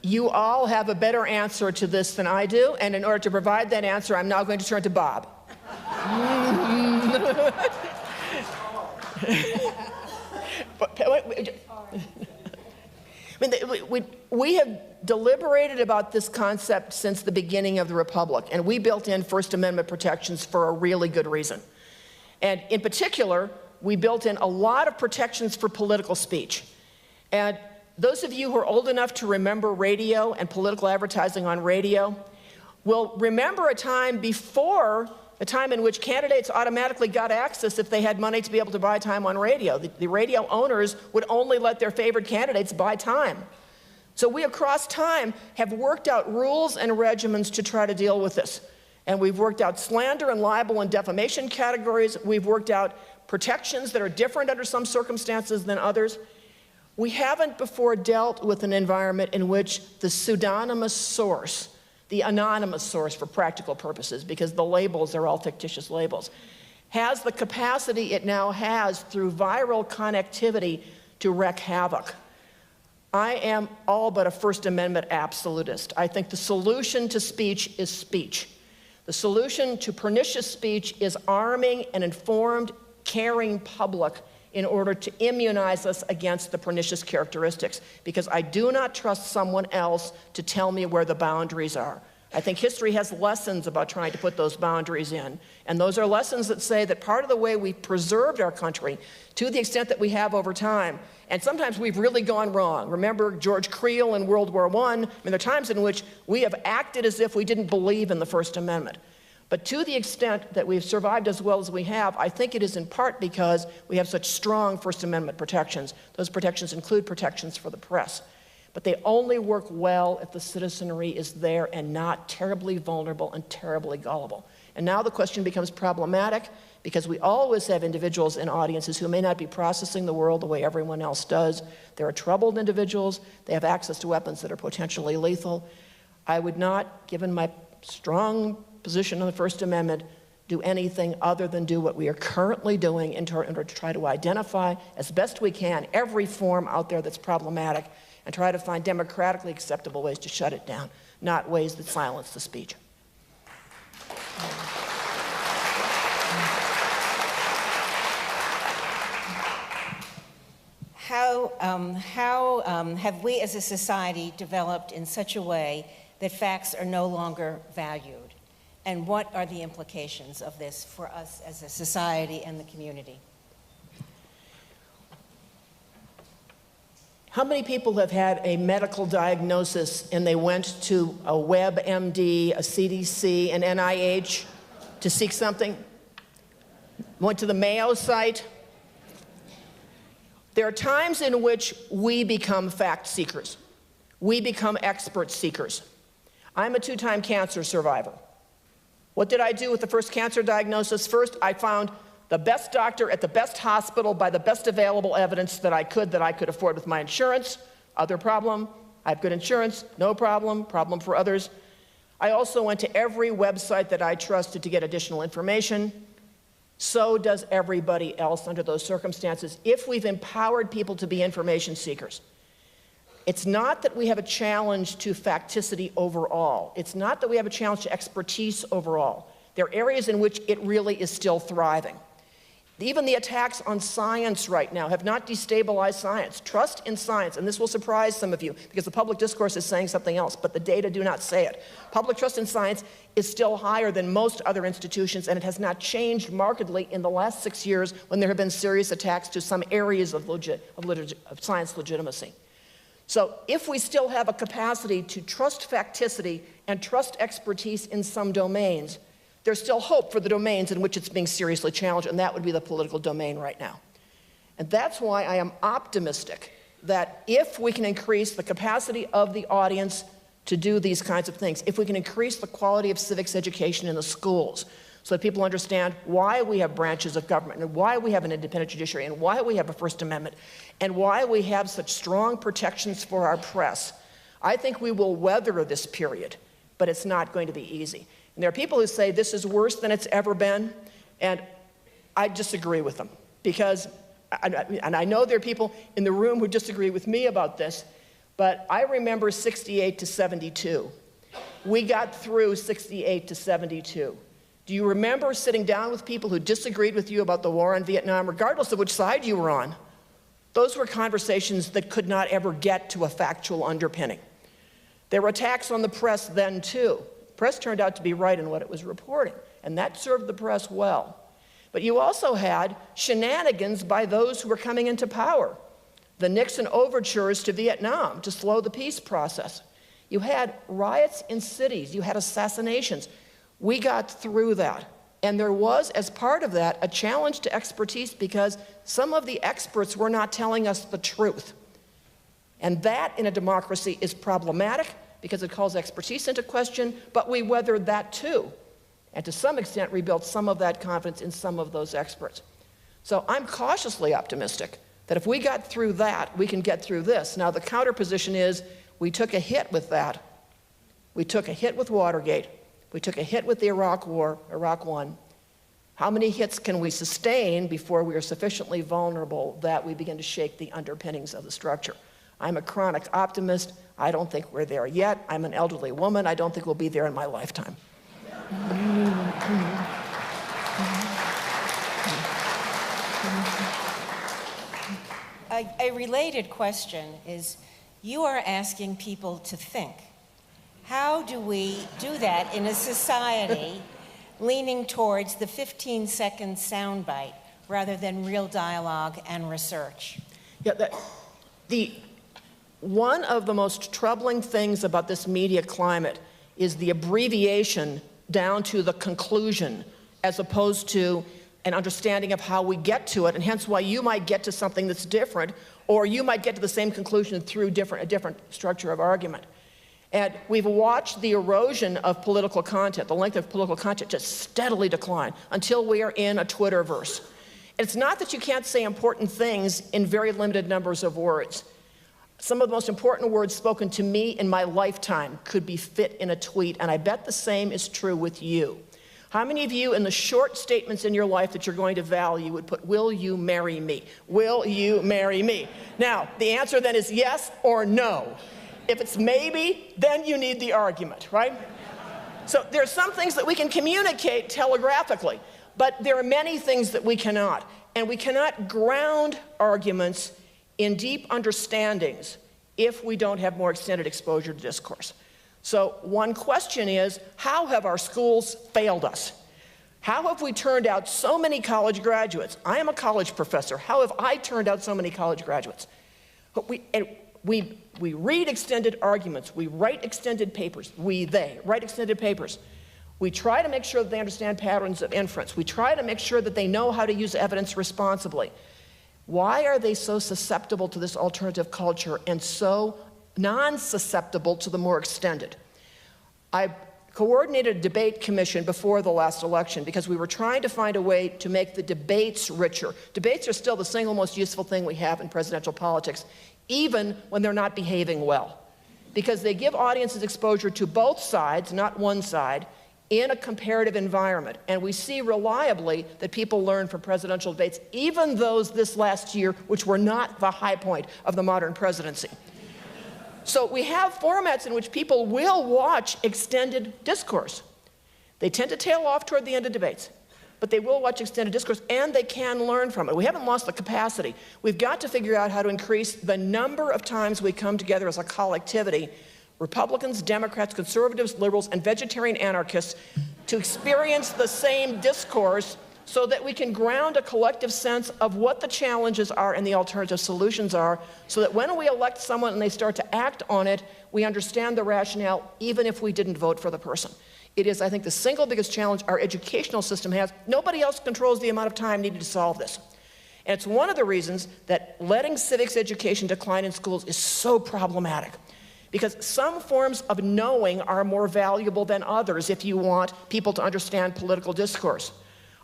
You all have a better answer to this than I do, and in order to provide that answer, I'm now going to turn to Bob. We have deliberated about this concept since the beginning of the Republic, and we built in First Amendment protections for a really good reason. And in particular, we built in a lot of protections for political speech. And those of you who are old enough to remember radio and political advertising on radio will remember a time before a time in which candidates automatically got access if they had money to be able to buy time on radio. The radio owners would only let their favorite candidates buy time. So we across time have worked out rules and regimens to try to deal with this. And we've worked out slander and libel and defamation categories. We've worked out protections that are different under some circumstances than others. We haven't before dealt with an environment in which the pseudonymous source, the anonymous source for practical purposes, because the labels are all fictitious labels, has the capacity it now has through viral connectivity to wreak havoc. I am all but a First Amendment absolutist. I think the solution to speech is speech. The solution to pernicious speech is arming an informed, caring public in order to immunize us against the pernicious characteristics, because I do not trust someone else to tell me where the boundaries are. I think history has lessons about trying to put those boundaries in, and those are lessons that say that part of the way we've preserved our country, to the extent that we have over time, and sometimes we've really gone wrong. Remember George Creel in World War I? I mean, there are times in which we have acted as if we didn't believe in the First Amendment. But to the extent that we've survived as well as we have, I think it is in part because we have such strong First Amendment protections. Those protections include protections for the press. But they only work well if the citizenry is there and not terribly vulnerable and terribly gullible. And now the question becomes problematic because we always have individuals in audiences who may not be processing the world the way everyone else does. There are troubled individuals. They have access to weapons that are potentially lethal. I would not, given my strong position on the First Amendment, do anything other than do what we are currently doing in order to try to identify as best we can every form out there that's problematic and try to find democratically acceptable ways to shut it down, not ways that silence the speech. how have we as a society developed in such a way that facts are no longer valued? And what are the implications of this for us as a society and the community? How many people have had a medical diagnosis and they went to a WebMD, a CDC, an NIH to seek something? Went to the Mayo site? There are times in which we become fact seekers. We become expert seekers. I'm a 2-time cancer survivor. What did I do with the first cancer diagnosis? First, I found the best doctor at the best hospital by the best available evidence that I could afford with my insurance. Other problem, I have good insurance, no problem, problem for others. I also went to every website that I trusted to get additional information. So does everybody else under those circumstances, if we've empowered people to be information seekers. It's not that we have a challenge to facticity overall. It's not that we have a challenge to expertise overall. There are areas in which it really is still thriving. Even the attacks on science right now have not destabilized science. Trust in science, and this will surprise some of you because the public discourse is saying something else, but the data do not say it. Public trust in science is still higher than most other institutions, and it has not changed markedly in the last 6 years when there have been serious attacks to some areas of science legitimacy. So if we still have a capacity to trust facticity and trust expertise in some domains, there's still hope for the domains in which it's being seriously challenged, and that would be the political domain right now. And that's why I am optimistic that if we can increase the capacity of the audience to do these kinds of things, if we can increase the quality of civics education in the schools so that people understand why we have branches of government and why we have an independent judiciary and why we have a First Amendment and why we have such strong protections for our press, I think we will weather this period, but it's not going to be easy. And there are people who say this is worse than it's ever been, and I disagree with them because, and I know there are people in the room who disagree with me about this, but I remember 68 to 72. We got through 68 to 72. Do you remember sitting down with people who disagreed with you about the war in Vietnam, regardless of which side you were on? Those were conversations that could not ever get to a factual underpinning. There were attacks on the press then, too. The press turned out to be right in what it was reporting, and that served the press well. But you also had shenanigans by those who were coming into power. The Nixon overtures to Vietnam to slow the peace process. You had riots in cities. You had assassinations. We got through that. And there was, as part of that, a challenge to expertise because some of the experts were not telling us the truth. And that, in a democracy, is problematic because it calls expertise into question, but we weathered that too. And to some extent, rebuilt some of that confidence in some of those experts. So I'm cautiously optimistic that if we got through that, we can get through this. Now, the counter position is we took a hit with that. We took a hit with Watergate. We took a hit with the Iraq War, Iraq won. How many hits can we sustain before we are sufficiently vulnerable that we begin to shake the underpinnings of the structure? I'm a chronic optimist. I don't think we're there yet. I'm an elderly woman. I don't think we'll be there in my lifetime. A related question is, you are asking people to think. How do we do that in a society leaning towards the 15-second soundbite rather than real dialogue and research? Yeah, one of the most troubling things about this media climate is the abbreviation down to the conclusion as opposed to an understanding of how we get to it, and hence why you might get to something that's different, or you might get to the same conclusion through a different structure of argument. And we've watched the erosion of political content, the length of political content just steadily decline until we are in a Twitterverse. It's not that you can't say important things in very limited numbers of words. Some of the most important words spoken to me in my lifetime could be fit in a tweet, and I bet the same is true with you. How many of you in the short statements in your life that you're going to value would put, "Will you marry me? Will you marry me?" Now, the answer then is yes or no. If it's maybe, then you need the argument, right? So there are some things that we can communicate telegraphically, but there are many things that we cannot. And we cannot ground arguments in deep understandings if we don't have more extended exposure to discourse. So one question is, how have our schools failed us? How have we turned out so many college graduates? I am a college professor. How have I turned out so many college graduates? But we read extended arguments. We write extended papers. They write extended papers. We try to make sure that they understand patterns of inference. We try to make sure that they know how to use evidence responsibly. Why are they so susceptible to this alternative culture and so non-susceptible to the more extended? I coordinated a debate commission before the last election because we were trying to find a way to make the debates richer. Debates are still the single most useful thing we have in presidential politics, even when they're not behaving well, because they give audiences exposure to both sides, not one side, in a comparative environment. And we see reliably that people learn from presidential debates, even those this last year, which were not the high point of the modern presidency. So we have formats in which people will watch extended discourse. They tend to tail off toward the end of debates, but they will watch extended discourse and they can learn from it. We haven't lost the capacity. We've got to figure out how to increase the number of times we come together as a collectivity, Republicans, Democrats, conservatives, liberals, and vegetarian anarchists, to experience the same discourse so that we can ground a collective sense of what the challenges are and the alternative solutions are, so that when we elect someone and they start to act on it, we understand the rationale even if we didn't vote for the person. It is, I think, the single biggest challenge our educational system has. Nobody else controls the amount of time needed to solve this. And it's one of the reasons that letting civics education decline in schools is so problematic. Because some forms of knowing are more valuable than others if you want people to understand political discourse.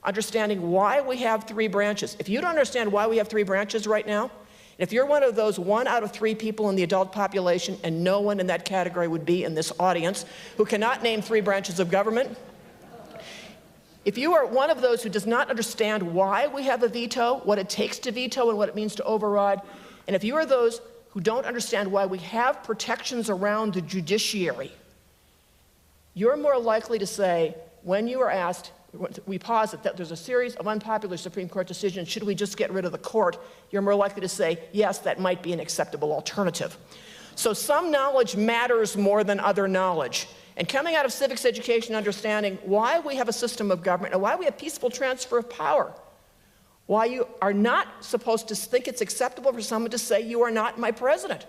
Understanding why we have three branches. If you don't understand why we have three branches right now, if you're one of those 1 out of 3 people in the adult population, and no one in that category would be in this audience, who cannot name 3 branches of government, if you are one of those who does not understand why we have a veto, what it takes to veto and what it means to override, and if you are those who don't understand why we have protections around the judiciary, you're more likely to say, when you are asked, we posit that there's a series of unpopular Supreme Court decisions, should we just get rid of the court? You're more likely to say, yes, that might be an acceptable alternative. So some knowledge matters more than other knowledge. And coming out of civics education, understanding why we have a system of government and why we have peaceful transfer of power, why you are not supposed to think it's acceptable for someone to say you are not my president.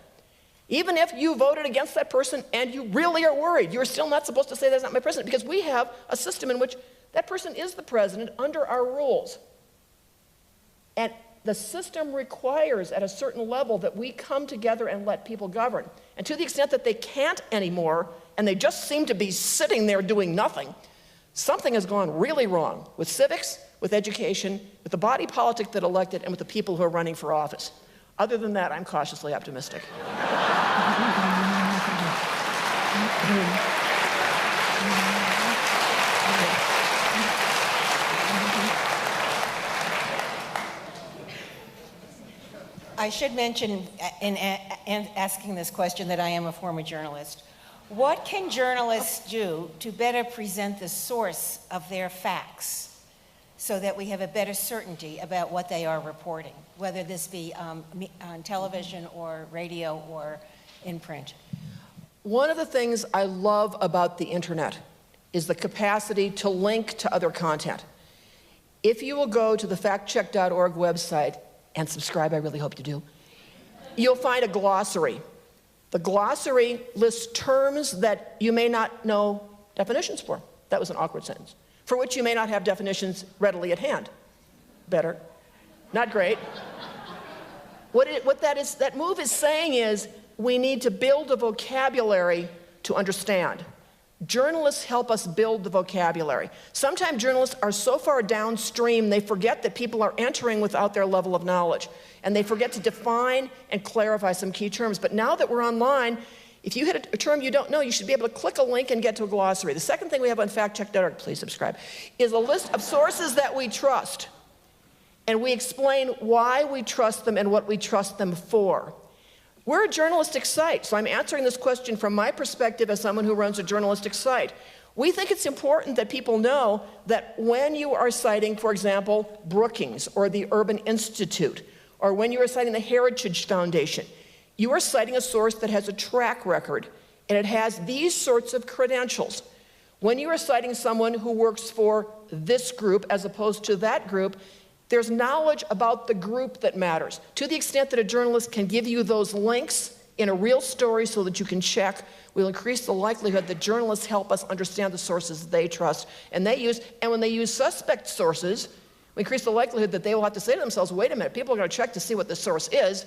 Even if you voted against that person and you really are worried, you're still not supposed to say that's not my president, because we have a system in which that person is the president under our rules. And the system requires at a certain level that we come together and let people govern. And to the extent that they can't anymore, and they just seem to be sitting there doing nothing, something has gone really wrong with civics, with education, with the body politic that elected, and with the people who are running for office. Other than that, I'm cautiously optimistic. I should mention in asking this question that I am a former journalist. What can journalists do to better present the source of their facts so that we have a better certainty about what they are reporting, whether this be on television or radio or in print? One of the things I love about the internet is the capacity to link to other content. If you will go to the factcheck.org website, and subscribe, I really hope you do, you'll find a glossary. The glossary lists terms that you may not know definitions for. That was an awkward sentence. For which you may not have definitions readily at hand. Better. Not great. What that move is saying is we need to build a vocabulary to understand. Journalists help us build the vocabulary. Sometimes journalists are so far downstream they forget that people are entering without their level of knowledge, and they forget to define and clarify some key terms. But now that we're online, if you hit a term you don't know, you should be able to click a link and get to a glossary. The second thing we have on factcheck.org, please subscribe, is a list of sources that we trust. And we explain why we trust them and what we trust them for. We're a journalistic site, so I'm answering this question from my perspective as someone who runs a journalistic site. We think it's important that people know that when you are citing, for example, Brookings or the Urban Institute or when you are citing the Heritage Foundation, you are citing a source that has a track record, and it has these sorts of credentials. When you are citing someone who works for this group as opposed to that group, there's knowledge about the group that matters. To the extent that a journalist can give you those links in a real story so that you can check, we'll increase the likelihood that journalists help us understand the sources they trust and they use. And when they use suspect sources, we increase the likelihood that they will have to say to themselves, wait a minute, people are going to check to see what the source is,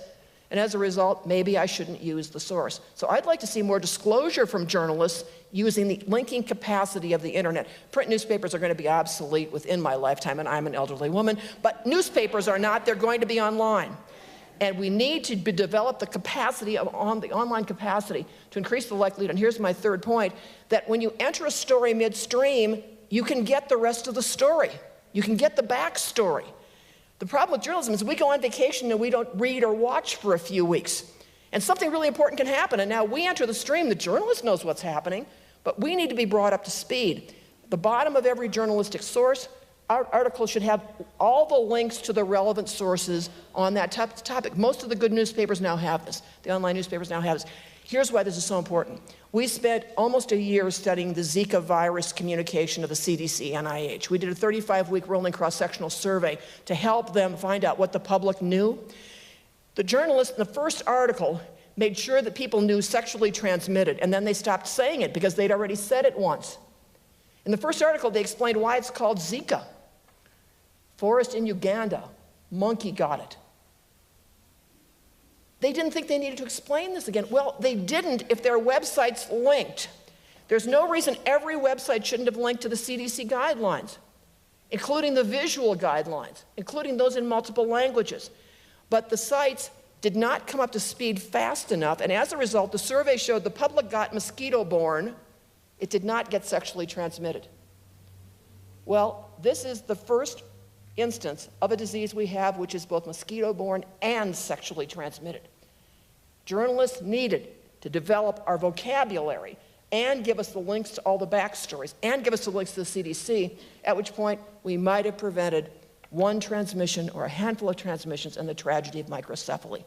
and as a result, maybe I shouldn't use the source. So I'd like to see more disclosure from journalists using the linking capacity of the internet. Print newspapers are going to be obsolete within my lifetime, and I'm an elderly woman, but newspapers are not. They're going to be online. And we need to develop the capacity of the online capacity to increase the likelihood, and here's my third point, that when you enter a story midstream, you can get the rest of the story. You can get the backstory. The problem with journalism is we go on vacation and we don't read or watch for a few weeks. And something really important can happen. And now we enter the stream, the journalist knows what's happening, but we need to be brought up to speed. The bottom of every journalistic source, our article should have all the links to the relevant sources on that topic. Most of the good newspapers now have this. The online newspapers now have this. Here's why this is so important. We spent almost a year studying the Zika virus communication of the CDC, NIH. We did a 35-week rolling cross-sectional survey to help them find out what the public knew. The journalist in the first article made sure that people knew sexually transmitted, and then they stopped saying it because they'd already said it once. In the first article, they explained why it's called Zika. Forest in Uganda, monkey got it. They didn't think they needed to explain this again. Well, they didn't if their website's linked. There's no reason every website shouldn't have linked to the CDC guidelines, including the visual guidelines, including those in multiple languages. But the sites did not come up to speed fast enough, and as a result, the survey showed the public got mosquito-borne. It did not get sexually transmitted. Well, this is the first instance of a disease we have which is both mosquito-borne and sexually transmitted. Journalists needed to develop our vocabulary and give us the links to all the backstories and give us the links to the CDC, at which point we might have prevented one transmission or a handful of transmissions and the tragedy of microcephaly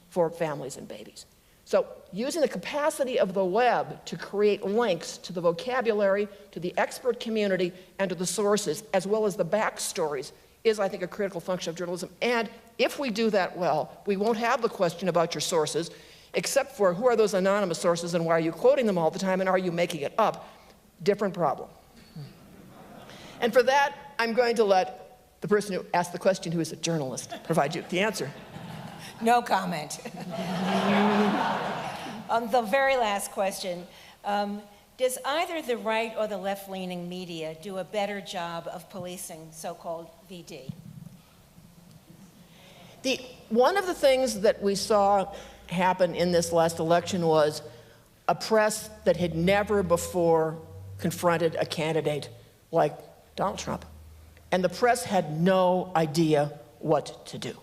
for families and babies. So using the capacity of the web to create links to the vocabulary, to the expert community, and to the sources, as well as the backstories, is, I think, a critical function of journalism. And if we do that well, we won't have the question about your sources, except for who are those anonymous sources and why are you quoting them all the time and are you making it up? Different problem. And for that, I'm going to let the person who asked the question, who is a journalist, provide you the answer. No comment. On the very last question, does either the right or the left-leaning media do a better job of policing so-called VD? One of the things that we saw happen in this last election was a press that had never before confronted a candidate like Donald Trump. And the press had no idea what to do.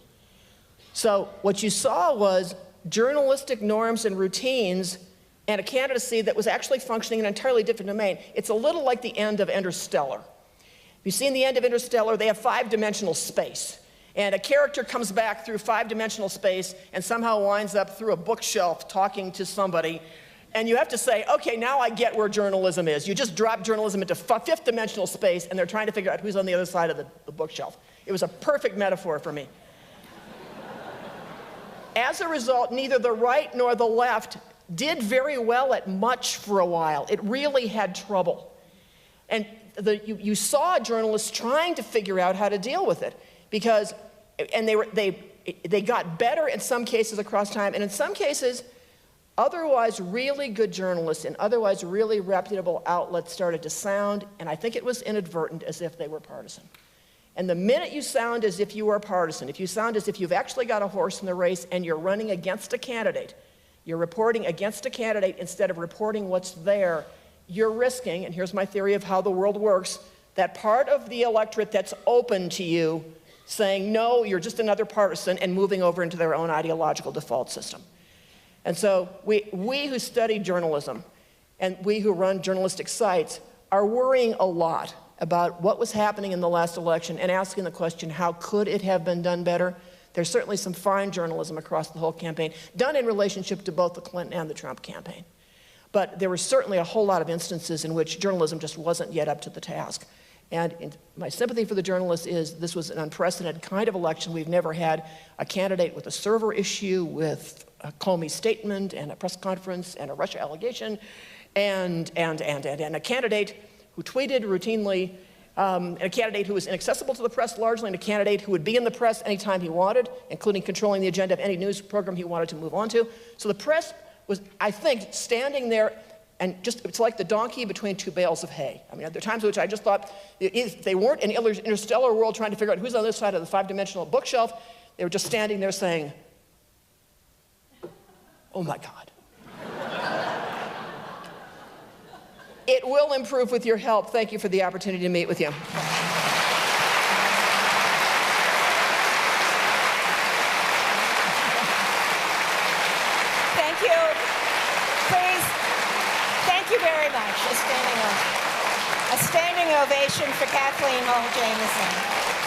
So what you saw was journalistic norms and routines and a candidacy that was actually functioning in an entirely different domain. It's a little like the end of Interstellar. If you've seen the end of Interstellar, they have five-dimensional space. And a character comes back through five-dimensional space and somehow winds up through a bookshelf talking to somebody. And you have to say, okay, now I get where journalism is. You just drop journalism into fifth-dimensional space, and they're trying to figure out who's on the other side of the bookshelf. It was a perfect metaphor for me. As a result, neither the right nor the left did very well at much for a while. It really had trouble. And you saw journalists trying to figure out how to deal with it, because, and they got better in some cases across time, and in some cases, otherwise really good journalists and otherwise really reputable outlets started to sound, and I think it was inadvertent, as if they were partisan. And the minute you sound as if you are partisan, if you sound as if you've actually got a horse in the race and you're running against a candidate, you're reporting against a candidate instead of reporting what's there, you're risking, and here's my theory of how the world works, that part of the electorate that's open to you saying, no, you're just another partisan, and moving over into their own ideological default system. And so we who study journalism and we who run journalistic sites are worrying a lot about what was happening in the last election and asking the question, how could it have been done better? There's certainly some fine journalism across the whole campaign, done in relationship to both the Clinton and the Trump campaign. But there were certainly a whole lot of instances in which journalism just wasn't yet up to the task. And my sympathy for the journalists is this was an unprecedented kind of election. We've never had a candidate with a server issue, with a Comey statement and a press conference and a Russia allegation, and a candidate who tweeted routinely, and a candidate who was inaccessible to the press largely, and a candidate who would be in the press anytime he wanted, including controlling the agenda of any news program he wanted to move on to. So the press was, I think, standing there and just, it's like the donkey between two bales of hay. I mean, there are times in which I just thought, if they weren't in an interstellar world trying to figure out who's on this side of the five-dimensional bookshelf, they were just standing there saying, oh my God. It will improve with your help. Thank you for the opportunity to meet with you. Thank you. Please, thank you very much. A standing ovation for Kathleen Hall Jamieson.